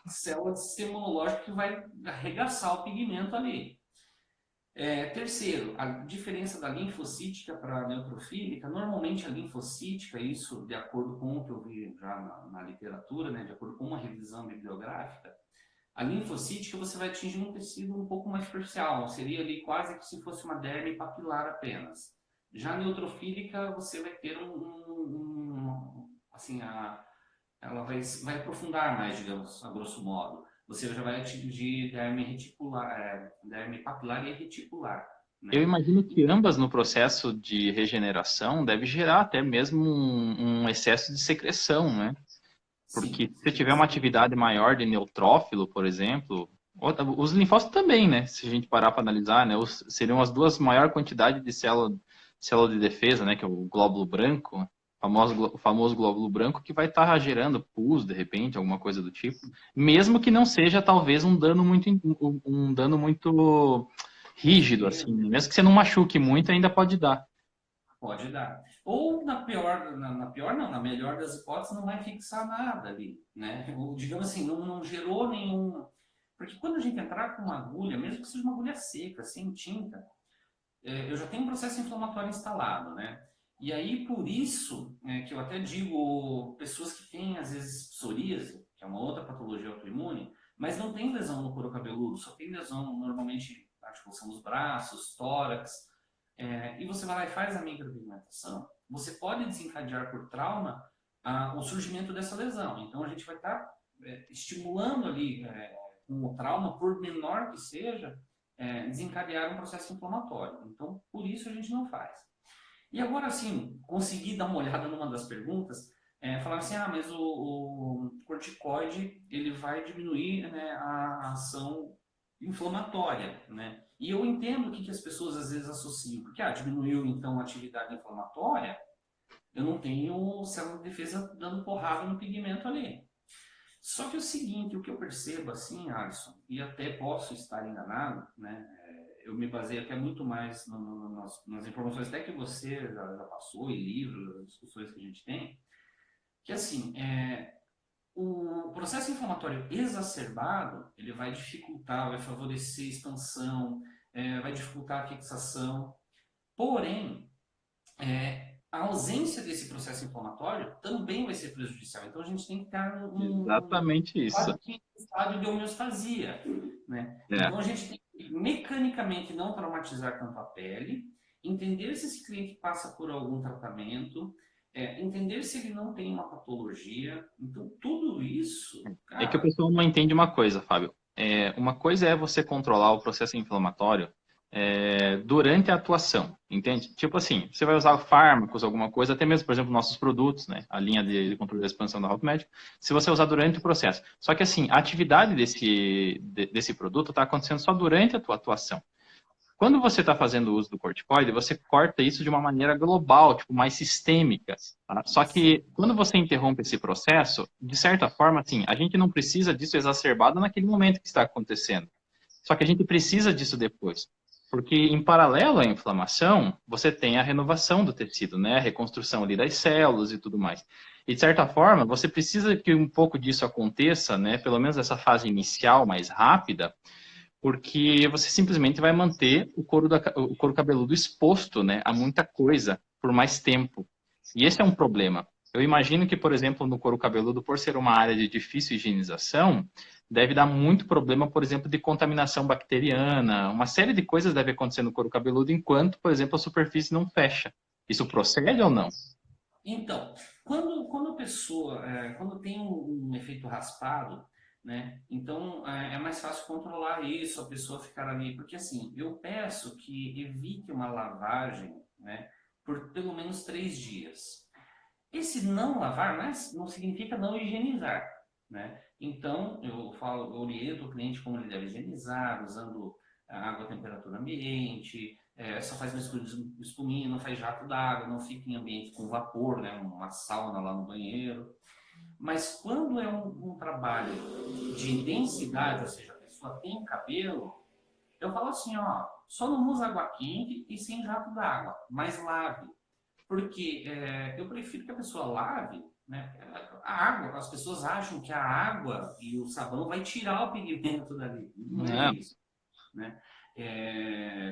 célula de sistema imunológico que vai arregaçar o pigmento ali. Terceiro, a diferença da linfocítica para a neutrofílica. Normalmente a linfocítica, isso de acordo com o que eu vi já na literatura, né, de acordo com uma revisão bibliográfica, a linfocítica você vai atingir um tecido um pouco mais superficial, seria ali quase que se fosse uma derme papilar apenas. Já a neutrofílica você vai ter assim, ela vai aprofundar mais, digamos, a grosso modo. Você já vai atingir derme reticular, derme papilar e reticular. Eu Né? imagino que ambas no processo de regeneração deve gerar até mesmo um excesso de secreção, né? Porque Sim, se tiver uma atividade maior de neutrófilo, por exemplo, os linfócitos também, né? Se a gente parar para analisar, né? Seriam as duas maiores quantidades de célula de defesa, né? Que é o glóbulo branco, o famoso glóbulo branco, que vai estar gerando pus, de repente, alguma coisa do tipo. Mesmo que não seja, talvez, um dano muito rígido, assim. Mesmo que você não machuque muito, ainda pode dar. pode dar. Ou na pior não, na melhor das hipóteses, não vai fixar nada ali, né? Ou, digamos assim, não gerou nenhum. Porque quando a gente entrar com uma agulha, mesmo que seja uma agulha seca, sem tinta, eu já tenho um processo inflamatório instalado, né? E aí, por isso, que eu até digo, pessoas que têm, às vezes, psoríase, que é uma outra patologia autoimune, mas não tem lesão no couro cabeludo, só tem lesão, normalmente, na articulação dos braços, tórax, e você vai lá e faz a micropigmentação, você pode desencadear por trauma o surgimento dessa lesão. Então, a gente vai estar estimulando ali, com o trauma, por menor que seja, desencadear um processo inflamatório. Então, por isso a gente não faz. E agora, assim, consegui dar uma olhada numa das perguntas, falar assim, mas o corticoide, ele vai diminuir, né, a ação inflamatória, né? E eu entendo o que as pessoas às vezes associam, porque, diminuiu então a atividade inflamatória, eu não tenho célula de defesa dando porrada no pigmento ali. Só que é o seguinte, o que eu percebo assim, Alisson, e até posso estar enganado, né? Eu me baseio até muito mais nas informações até que você já passou, e livros, as discussões que a gente tem, que assim, o processo inflamatório exacerbado, ele vai dificultar, vai favorecer a expansão, vai dificultar a fixação, porém, a ausência desse processo inflamatório também vai ser prejudicial. Então, a gente tem que estar Exatamente isso. quase que em estado de homeostasia. Né? É. Então, a gente tem que mecanicamente não traumatizar tanto a pele, entender se esse cliente passa por algum tratamento, entender se ele não tem uma patologia. Então, tudo isso, É que o cara... pessoal não entende uma coisa, Fábio. Uma coisa é você controlar o processo inflamatório durante a atuação, entende? Tipo assim, você vai usar fármacos, alguma coisa, até mesmo, por exemplo, nossos produtos, né? A linha de controle da expansão da Rock Medical, se você usar durante o processo. Só que assim, a atividade desse produto está acontecendo só durante a tua atuação. Quando você está fazendo o uso do corticoide, você corta isso de uma maneira global, tipo, mais sistêmica. Tá? Só que quando você interrompe esse processo, de certa forma, assim, a gente não precisa disso exacerbado naquele momento que está acontecendo. Só que a gente precisa disso depois. Porque, em paralelo à inflamação, você tem a renovação do tecido, né? A reconstrução ali das células e tudo mais. E, de certa forma, você precisa que um pouco disso aconteça, né? Pelo menos essa fase inicial mais rápida, porque você simplesmente vai manter o couro cabeludo exposto, né, a muita coisa por mais tempo. E esse é um problema. Eu imagino que, por exemplo, no couro cabeludo, por ser uma área de difícil higienização, deve dar muito problema, por exemplo, de contaminação bacteriana. Uma série de coisas deve acontecer no couro cabeludo enquanto, por exemplo, a superfície não fecha. Isso procede ou não? Então, quando a pessoa, quando tem um efeito raspado, né? Então é mais fácil controlar isso, a pessoa ficar ali, porque assim, eu peço que evite uma lavagem, né? Por pelo menos 3 dias. Esse não lavar não significa não higienizar, né? Então, eu oriento o cliente como ele deve higienizar, usando a água à temperatura ambiente, só faz mistura de espuminha, não faz jato d'água, não fica em ambiente com vapor, né? Uma sauna lá no banheiro. Mas quando é um trabalho de densidade, ou seja, a pessoa tem cabelo, eu falo assim, ó, só não usa água quente e sem jato d'água, mas lave. Porque eu prefiro que a pessoa lave, né? A água, as pessoas acham que a água e o sabão vai tirar o pigmento dali. Não é Não. isso, né?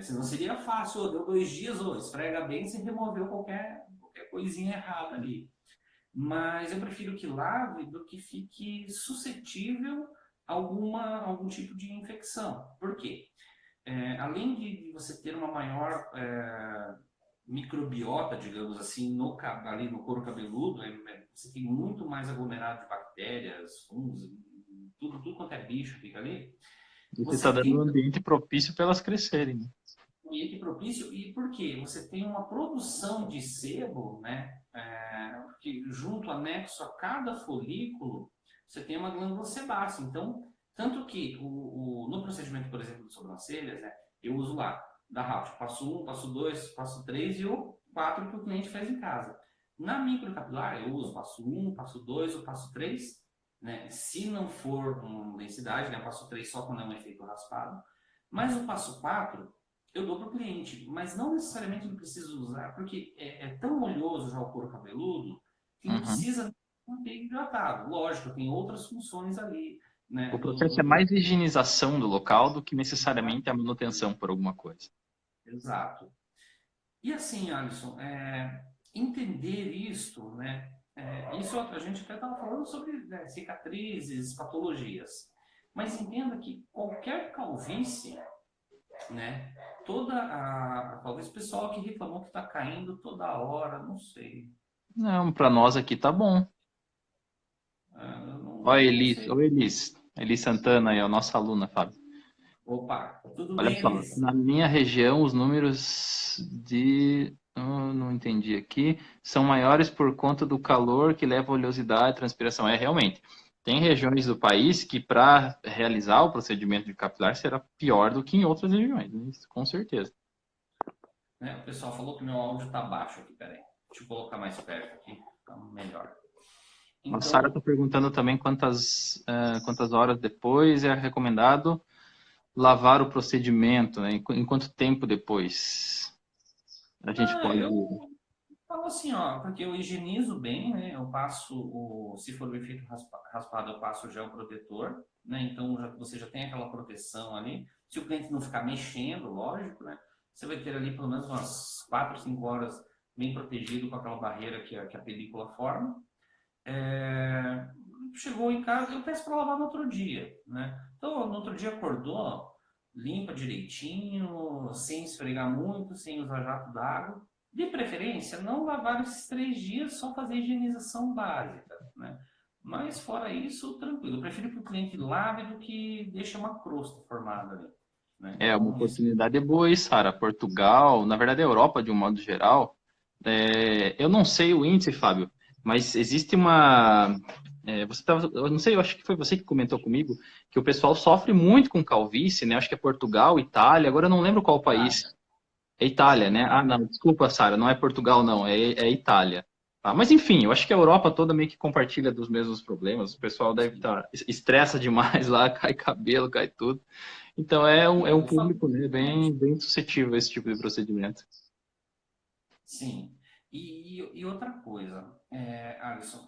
Senão seria fácil, deu 2 dias, esfrega bem, você removeu qualquer coisinha errada ali. Mas eu prefiro que lave do que fique suscetível a algum tipo de infecção. Por quê? Além de você ter uma maior microbiota, digamos assim, ali no couro cabeludo, você tem muito mais aglomerado de bactérias, fungos, tudo quanto é bicho fica ali. Você está Você dando um tem ambiente propício para elas crescerem, né? um ambiente propício, e por quê? Você tem uma produção de sebo, né? Que junto, anexo a cada folículo, você tem uma glândula sebácea. Então, tanto que no procedimento, por exemplo, de sobrancelhas, né, eu uso lá, da Raut, passo 1, passo 2, passo 3 e o 4 que o cliente faz em casa. Na microcapilar, eu uso passo 1, passo 2, o passo 3, né? Se não for uma densidade, né? Passo 3 só quando é um efeito raspado. Mas o passo 4 eu dou para o cliente, mas não necessariamente ele precisa usar, porque é tão oleoso já o couro cabeludo que não Uhum. precisa manter hidratado. Lógico, tem outras funções ali, O né? processo é mais higienização do local do que necessariamente a manutenção por alguma coisa. Exato. E assim, Alisson, entender isto, né? Isso a gente até estava falando sobre, né, cicatrizes, patologias. Mas entenda que qualquer calvície, né? Talvez o pessoal que reclamou que está caindo toda hora, não sei. Não, para nós aqui tá bom. Eu Ó, não, não Elis, sei. ô Elis. Elis Santana aí, a nossa aluna, Fábio. Opa, tudo Olha bem, só, Elis? na minha região, os números de. Não entendi aqui. São maiores por conta do calor que leva a oleosidade, transpiração. É, realmente. Tem regiões do país que, para realizar o procedimento de capilar, será pior do que em outras regiões, né? Isso, com certeza. Né, o pessoal falou que meu áudio está baixo aqui, peraí. Deixa eu colocar mais perto aqui, tá melhor. A Sara está Então, perguntando também quantas horas depois é recomendado lavar o procedimento, né? Em quanto tempo depois a gente pode. eu falo assim, ó, porque eu higienizo bem, né? Eu passo, se for o efeito raspado, eu passo o gel protetor, né? Então você já tem aquela proteção ali. Se o cliente não ficar mexendo, lógico, né? Você vai ter ali pelo menos umas 4, 5 horas bem protegido com aquela barreira que a película forma. É, Chegou em casa, eu peço para lavar no outro dia, né? Então, no outro dia acordou, limpa direitinho, sem esfregar muito, sem usar jato d'água. De preferência, não lavar esses 3 dias, só fazer higienização básica, né? Mas fora isso, tranquilo. Eu prefiro que o cliente lave do que deixe uma crosta formada ali. né? É uma Então, isso, oportunidade boa aí, Sara. Portugal, na verdade, a Europa, de um modo geral. Eu não sei o índice, Fábio, mas existe uma. Eu não sei, eu acho que foi você que comentou comigo que o pessoal sofre muito com calvície, né? Acho que é Portugal, Itália, agora eu não lembro qual tá, país. É Itália, né? Ah, Itália. não, desculpa, Sara, não é Portugal, não, é Itália. Tá, mas enfim, eu acho que a Europa toda meio que compartilha dos mesmos problemas. O pessoal deve Sim. estar estressa demais lá, cai cabelo, cai tudo. Então é um Não, público, né, exatamente. bem suscetível a esse tipo de procedimento. Sim. E outra coisa, Alisson,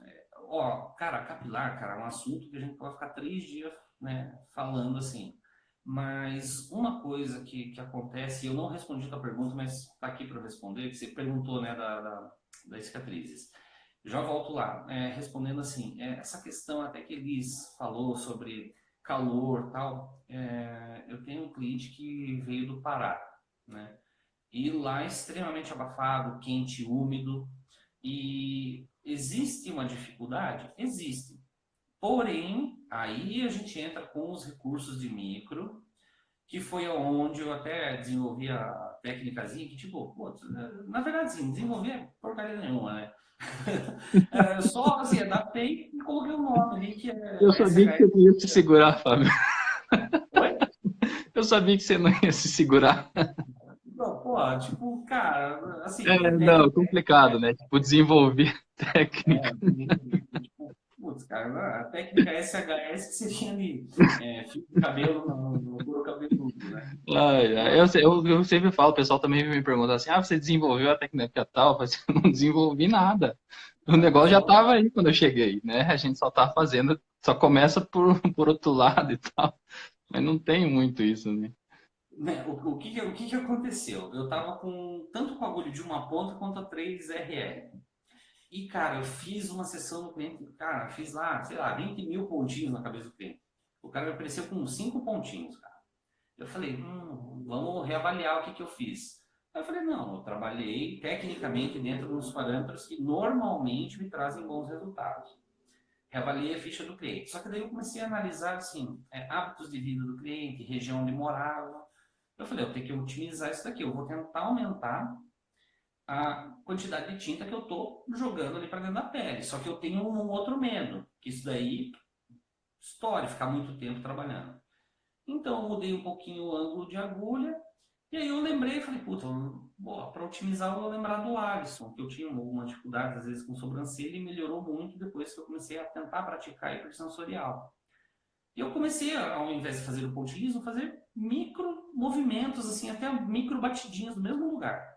ó, cara, capilar, cara, é um assunto que a gente pode ficar 3 dias, né, falando assim. Mas uma coisa que acontece, e eu não respondi a tua pergunta, mas está aqui para responder, que você perguntou, né, das cicatrizes. Já volto lá, respondendo assim, essa questão até que Elis falou sobre calor tal, eu tenho um cliente que veio do Pará, né? E lá é extremamente abafado, quente, úmido. E existe uma dificuldade? Existe. Porém, aí a gente entra com os recursos de micro, que foi onde eu até desenvolvi a técnicazinha, que tipo, pô, na verdade, sim, desenvolvi porcaria nenhuma, né? Só assim, adaptei e coloquei o nome ali, que Eu é sabia que você não ia se SHS. segurar, Fábio. Oi? Eu sabia que você não ia se segurar. Não, pô, tipo, cara, assim, É, não, técnica complicado, né? Tipo, desenvolver técnica. tipo, putz, cara, a técnica SHS que seria ali, fio de cabelo no couro cabeludo, né? Ai, Então, ai, eu sempre falo, o pessoal também me pergunta assim, você desenvolveu a técnica tal? Eu falo assim, eu não desenvolvi nada. O negócio já só, estava aí quando eu cheguei, né? A gente só tá fazendo, só começa por outro lado e tal. Mas não tem muito isso, né? né, o que aconteceu? Eu tava com tanto com a agulha de uma ponta quanto a 3RL. E, cara, eu fiz uma sessão no cliente, cara, fiz lá, sei lá, 20 mil pontinhos na cabeça do cliente. O cara me apareceu com 5 pontinhos, cara. Eu falei, vamos reavaliar o que eu fiz. Aí eu falei, não, eu trabalhei tecnicamente dentro dos parâmetros que normalmente me trazem bons resultados. Reavaliei a ficha do cliente. Só que daí eu comecei a analisar, assim, hábitos de vida do cliente, região onde morava. Eu falei, eu tenho que otimizar isso daqui. Eu vou tentar aumentar a quantidade de tinta que eu estou jogando ali para dentro da pele. Só que eu tenho um outro medo, que isso daí estoure, ficar muito tempo trabalhando. Então eu mudei um pouquinho o ângulo de agulha. E aí eu lembrei, falei, puta, para otimizar eu vou lembrar do Alisson, que eu tinha alguma dificuldade às vezes com sobrancelha e melhorou muito depois que eu comecei a tentar praticar hipersensorial. E eu comecei, ao invés de fazer o pontilismo, fazer micro movimentos, assim, até micro batidinhas no mesmo lugar.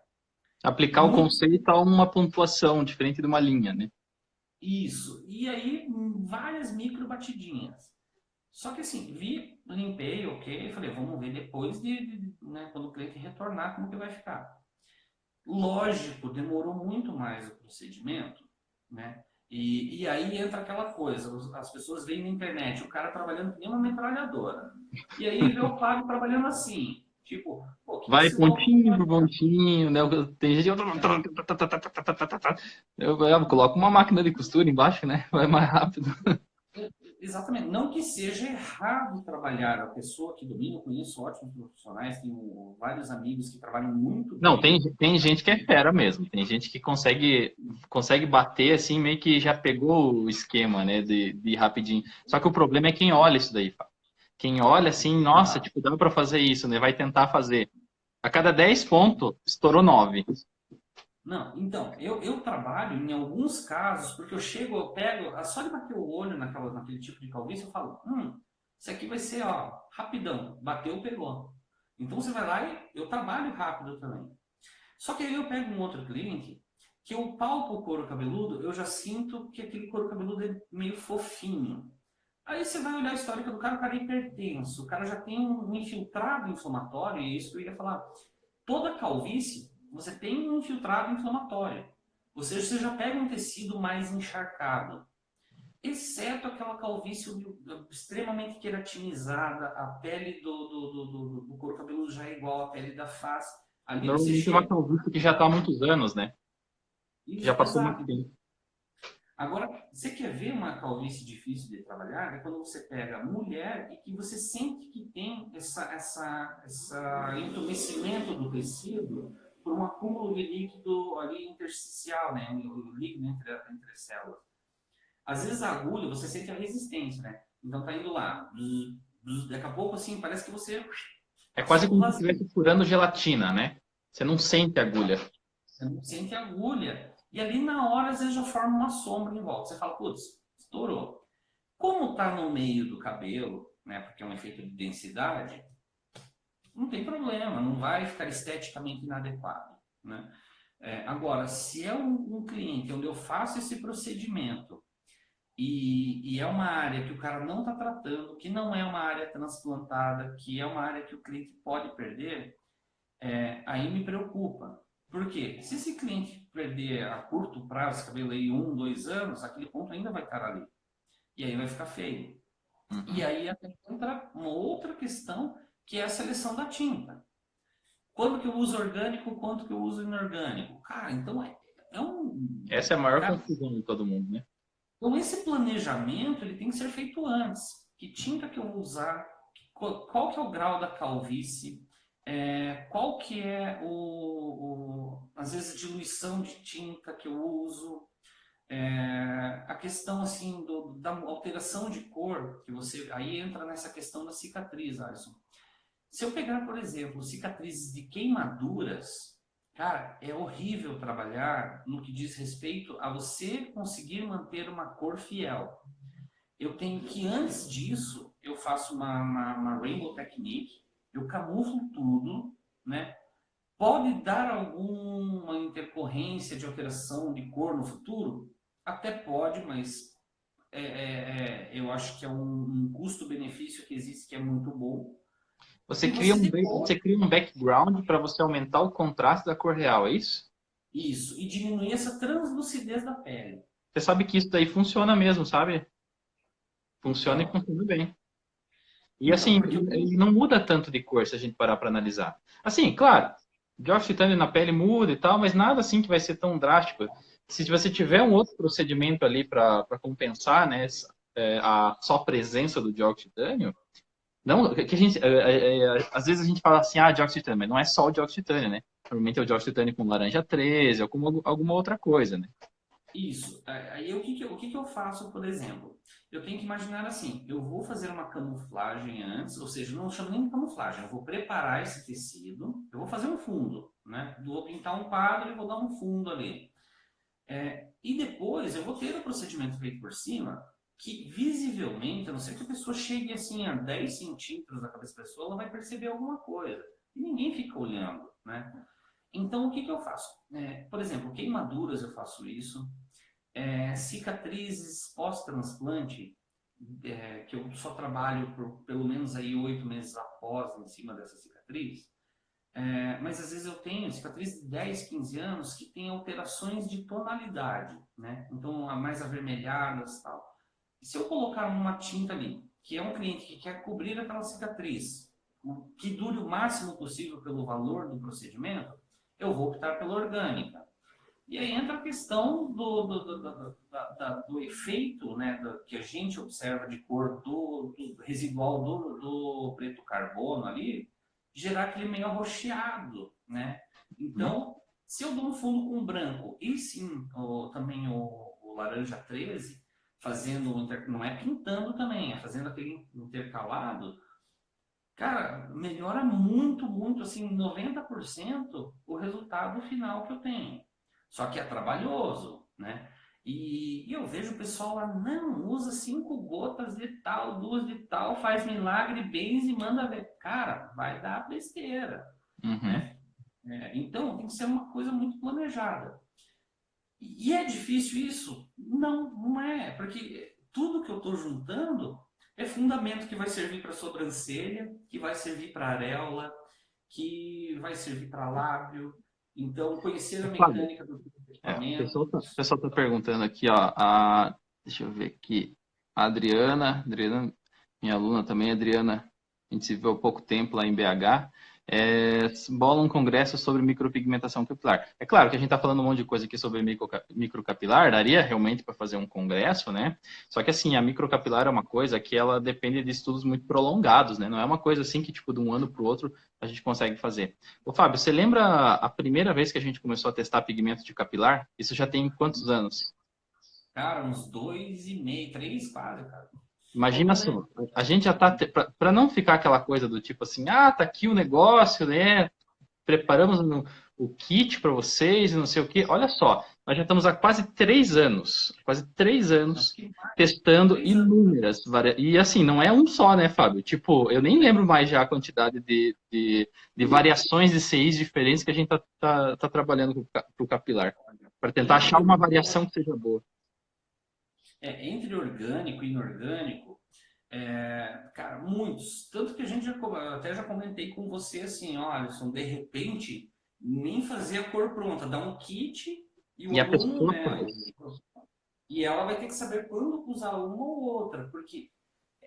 Aplicar o Muito conceito a uma pontuação diferente de uma linha, né? isso. E aí, várias micro batidinhas. Só que assim, vi, limpei, ok, falei, vamos ver depois né, quando o cliente retornar, como que vai ficar. Lógico, demorou muito mais o procedimento, né? E aí entra aquela coisa, as pessoas veem na internet, o cara trabalhando que nem uma metralhadora. E aí vê o Fábio trabalhando assim, tipo, pô, o que Vai esses loucos pontinho fazem? por pontinho, né? Tem gente É, eu coloco uma máquina de costura embaixo, né? Vai mais rápido. exatamente. Não que seja errado trabalhar. A pessoa que domina, eu conheço ótimos profissionais, tenho vários amigos que trabalham muito Não, tem, bem. tem gente que é fera mesmo. Tem gente que consegue bater assim, meio que já pegou o esquema, né? De rapidinho. Só que o problema é quem olha isso daí, Fábio. Quem olha assim, nossa, Exato. tipo, dá para fazer isso, né? Vai tentar fazer. A cada 10 pontos, estourou 9. Não, então, eu trabalho em alguns casos, porque eu chego, eu pego, só de bater o olho naquele tipo de calvície, eu falo, isso aqui vai ser, ó, rapidão, bateu, pegou. Então você vai lá e eu trabalho rápido também. Só que aí eu pego um outro cliente que eu palpo o couro cabeludo, eu já sinto que aquele couro cabeludo é meio fofinho. Aí você vai olhar a histórica do cara, o cara é hipertenso, o cara já tem um infiltrado inflamatório, e é isso que eu ia falar. Toda calvície, você tem um infiltrado inflamatório. Ou seja, você já pega um tecido mais encharcado. Exceto aquela calvície extremamente queratinizada, a pele do couro cabeludo já é igual à pele da face. Ali você Normalmente é uma chega. calvície que já está há muitos anos, né? Que já Isso, passou muito exato. tempo. Agora, você quer ver uma calvície difícil de trabalhar? É quando você pega mulher e que você sente que tem essa entumecimento do tecido por um acúmulo de líquido ali intersticial, né? O líquido entre as células. Às vezes a agulha, você sente a resistência, né? Então tá indo lá. Daqui a pouco, assim, parece que você É quase passou como se vazio. estivesse furando gelatina, né? Você não sente a agulha. Você não sente a agulha. E ali na hora, às vezes, já forma uma sombra em volta. Você fala, putz, estourou. Como está no meio do cabelo, né, porque é um efeito de densidade, não tem problema, não vai ficar esteticamente inadequado. Né? Agora, se é um cliente onde eu faço esse procedimento e é uma área que o cara não está tratando, que não é uma área transplantada, que é uma área que o cliente pode perder, aí me preocupa. Por quê? Se esse cliente perder a curto prazo, esse cabelo aí 1, 2 anos, aquele ponto ainda vai estar ali. E aí vai ficar feio. E Uhum. aí entra uma outra questão, que é a seleção da tinta. Quando que eu uso orgânico, quanto que eu uso inorgânico? Cara, então é um... Essa é a maior Cara, confusão de todo mundo, né? então esse planejamento ele tem que ser feito antes. Que tinta que eu vou usar? Qual que é o grau da calvície? Qual que é às vezes, a diluição de tinta que eu uso? A questão assim da alteração de cor, que você aí entra nessa questão da cicatriz, Alisson. Se eu pegar, por exemplo, cicatrizes de queimaduras, cara, é horrível trabalhar no que diz respeito a você conseguir manter uma cor fiel. Eu tenho que, antes disso, eu faço uma Rainbow Technique, eu camuflo tudo, né? Pode dar alguma intercorrência de alteração de cor no futuro? Até pode, mas eu acho que é um custo-benefício que existe que é muito bom. E você depois, Você cria um background para você aumentar o contraste da cor real, é isso? isso, e diminuir essa translucidez da pele. Você sabe que isso daí funciona mesmo, sabe? Funciona e Então, funciona bem. E então assim, porque eu ele não muda tanto de cor se a gente parar para analisar. Assim, claro, dióxido de titânio na pele muda e tal, mas nada assim que vai ser tão drástico. Se você tiver um outro procedimento ali para compensar, né, a só presença do dióxido de titânio, não, que a gente, às vezes a gente fala assim, dióxido de titânio, mas não é só o dióxido de titânio, né? Normalmente é o dióxido de titânio com laranja 13 ou com alguma outra coisa, né? isso. Aí o que que eu faço, por exemplo? Eu tenho que imaginar assim, eu vou fazer uma camuflagem antes, ou seja, não chamo nem de camuflagem, eu vou preparar esse tecido, eu vou fazer um fundo, né? Vou pintar um quadro e vou dar um fundo ali. E depois eu vou ter o procedimento feito por cima, que visivelmente, a não ser que a pessoa chegue assim a 10 centímetros da cabeça da pessoa, ela vai perceber alguma coisa. E ninguém fica olhando, né? Então, o que que eu faço? Por exemplo, queimaduras eu faço isso. Cicatrizes pós-transplante, que eu só trabalho por pelo menos aí 8 meses após em cima dessa cicatriz. Mas às vezes eu tenho cicatrizes de 10, 15 anos que tem alterações de tonalidade, né? Então, mais avermelhadas e tal. E se eu colocar uma tinta ali, que é um cliente que quer cobrir aquela cicatriz, que dure o máximo possível pelo valor do procedimento, eu vou optar pela orgânica. E aí entra a questão do efeito, né, que a gente observa de cor do residual do preto carbono ali, gerar aquele meio arroxeado, né? Uhum. Então, se eu dou um fundo com branco e sim também o laranja 13, fazendo, não é pintando também, é fazendo aquele intercalado, cara, melhora muito, muito, assim, 90% o resultado final que eu tenho. Só que é trabalhoso, né? E eu vejo o pessoal lá, não, usa 5 gotas de tal, 2 de tal, faz milagre, benze e manda ver. Cara, vai dar besteira, Uhum. né? Então, tem que ser uma coisa muito planejada. E é difícil isso? Não, não é, porque tudo que eu estou juntando é fundamento que vai servir para sobrancelha, que vai servir para areola, que vai servir para lábio. Então, conhecer a Fábio, mecânica do o equipamento. o pessoal tá perguntando aqui, ó, deixa eu ver aqui, a Adriana, minha aluna também, Adriana, a gente se viu há pouco tempo lá em BH. bola um congresso sobre micropigmentação capilar. É claro que a gente está falando um monte de coisa aqui sobre microcapilar, daria realmente para fazer um congresso, né? Só que assim, a microcapilar é uma coisa que ela depende de estudos muito prolongados, né? Não é uma coisa assim que tipo de um ano para o outro a gente consegue fazer. Ô Fábio, você lembra a primeira vez que a gente começou a testar pigmento de capilar? Isso já tem quantos anos? Cara, uns 2,5, 3 quase, cara. Ó, Imagina quando a só, a gente já tá, para não ficar aquela coisa do tipo assim, ah, tá aqui o negócio, né? Preparamos o kit para vocês e não sei o quê. Olha só, nós já estamos há quase três anos que mais, testando 3 anos. inúmeras variações. E assim, não é um só, né, Fábio? Tipo, eu nem lembro mais já a quantidade de variações de CIs diferentes que a gente tá trabalhando para o capilar, para tentar Entre, achar uma variação que seja boa. entre orgânico e inorgânico, cara, muitos. Tanto que a gente até já comentei com você assim, olha, Alisson, de repente, nem fazer a cor pronta, dá um kit e o E a aluno, pessoa né, faz. e ela vai ter que saber quando usar uma ou outra, porque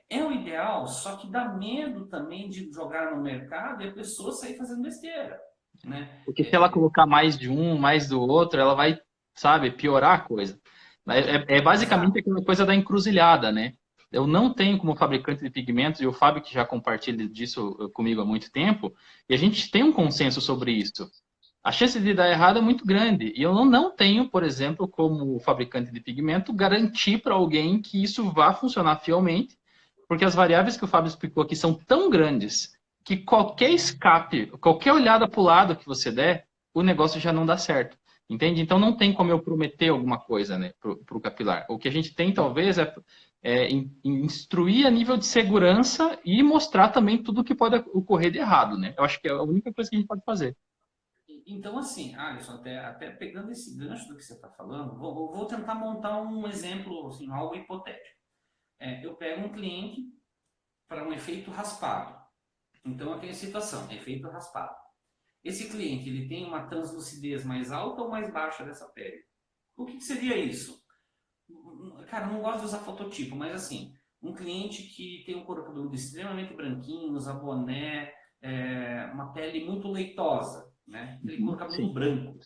é o ideal, só que dá medo também de jogar no mercado e a pessoa sair fazendo besteira, né? Porque se ela colocar mais de um, mais do outro, ela vai, sabe, piorar a coisa. É basicamente Exato. aquela coisa da encruzilhada, né? Eu não tenho como fabricante de pigmentos, e o Fábio que já compartilha disso comigo há muito tempo, e a gente tem um consenso sobre isso. A chance de dar errado é muito grande. E eu não tenho, por exemplo, como fabricante de pigmento, garantir para alguém que isso vá funcionar fielmente, porque as variáveis que o Fábio explicou aqui são tão grandes que qualquer escape, qualquer olhada para o lado que você der, o negócio já não dá certo. Entende? Então não tem como eu prometer alguma coisa, né, para o capilar. O que a gente tem, talvez, instruir a nível de segurança e mostrar também tudo o que pode ocorrer de errado, né? Eu acho que é a única coisa que a gente pode fazer. Então, assim, Alisson, até pegando esse gancho do que você está falando, vou tentar montar um exemplo, assim, algo hipotético. Eu pego um cliente para um efeito raspado. Então, aqui é a situação, efeito raspado. Esse cliente, ele tem uma translucidez mais alta ou mais baixa dessa pele? O que seria isso? Cara, não gosto de usar fototipo, mas assim, um cliente que tem um corpo cabeludo extremamente branquinho, usa boné, uma pele muito leitosa, né? Aquele couro cabeludo Sim. branco,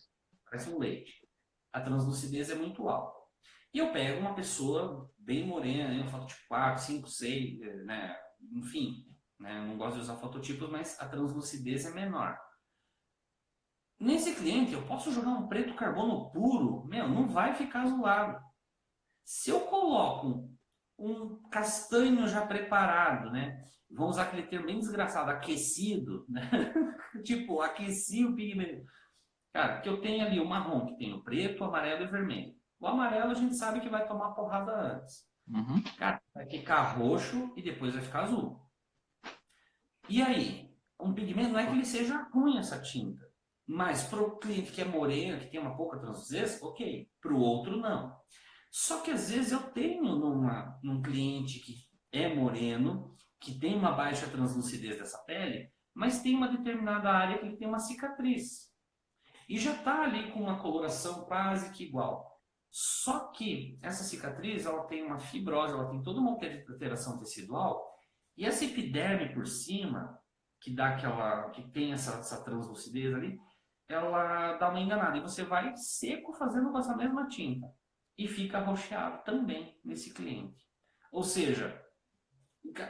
parece um leite. A translucidez é muito alta. E eu pego uma pessoa bem morena, uma fototipo 4, 5, 6, né? Enfim, né? Não gosto de usar fototipos, mas a translucidez é menor. Nesse cliente, eu posso jogar um preto carbono puro, meu, não vai ficar azulado. Se eu coloco um castanho já preparado, né? Vamos usar aquele termo bem desgraçado, aquecido, né? Tipo, aqueci o pigmento. Cara, que eu tenho ali o marrom, que tem o preto, o amarelo e o vermelho. O amarelo a gente sabe que vai tomar porrada antes. Uhum. Cara, vai ficar roxo e depois vai ficar azul. E aí? Um pigmento não é que ele seja ruim essa tinta. Mas para o cliente que é moreno, que tem uma pouca translucidez, ok. Para o outro, não. Só que às vezes eu tenho num cliente que é moreno, que tem uma baixa translucidez dessa pele, mas tem uma determinada área que ele tem uma cicatriz. E já está ali com uma coloração quase que igual. Só que essa cicatriz ela tem uma fibrose, ela tem toda uma alteração tecidual, e essa epiderme por cima, que dá que tem essa translucidez ali, ela dá uma enganada. E você vai seco fazendo com essa mesma tinta. E fica roxeado também nesse cliente. Ou seja,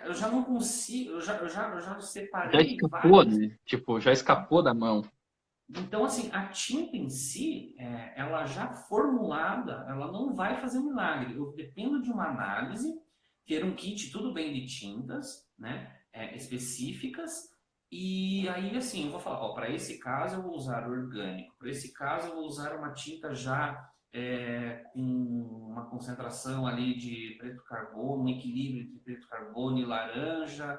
eu já não consigo, eu já Já separei escapou, vários. né? Tipo, já escapou da mão. Então, assim, a tinta em si, ela já formulada, ela não vai fazer milagre. Eu dependo de uma análise, ter um kit tudo bem de tintas, né, específicas, e aí, assim, eu vou falar, para esse caso eu vou usar orgânico, para esse caso eu vou usar uma tinta já com uma concentração ali de preto carbono, um equilíbrio entre preto carbono e laranja,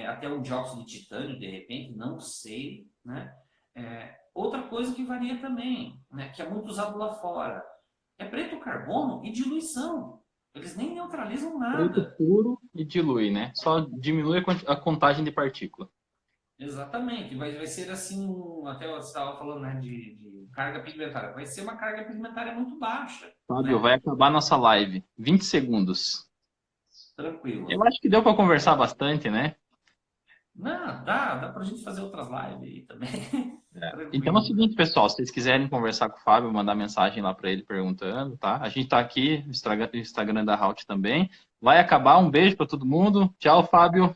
até um dióxido de titânio, de repente, não sei, né? Outra coisa que varia também, né, que é muito usado lá fora, é preto carbono e diluição. Eles nem neutralizam Preto nada. puro e dilui, né? Só diminui a contagem de partícula. Exatamente. Vai ser assim, até você estava falando, né, de carga pigmentária. Vai ser uma carga pigmentária muito baixa, Fábio, né? vai acabar nossa live. 20 segundos. Tranquilo. Eu acho que deu para conversar bastante, né? Não, dá pra gente fazer outras lives aí também. Então é o Tranquilo. seguinte, pessoal, se vocês quiserem conversar com o Fábio, mandar mensagem lá para ele perguntando, tá? A gente tá aqui no Instagram da Halt também. Vai acabar, um beijo para todo mundo. Tchau, Fábio.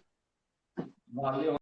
Valeu.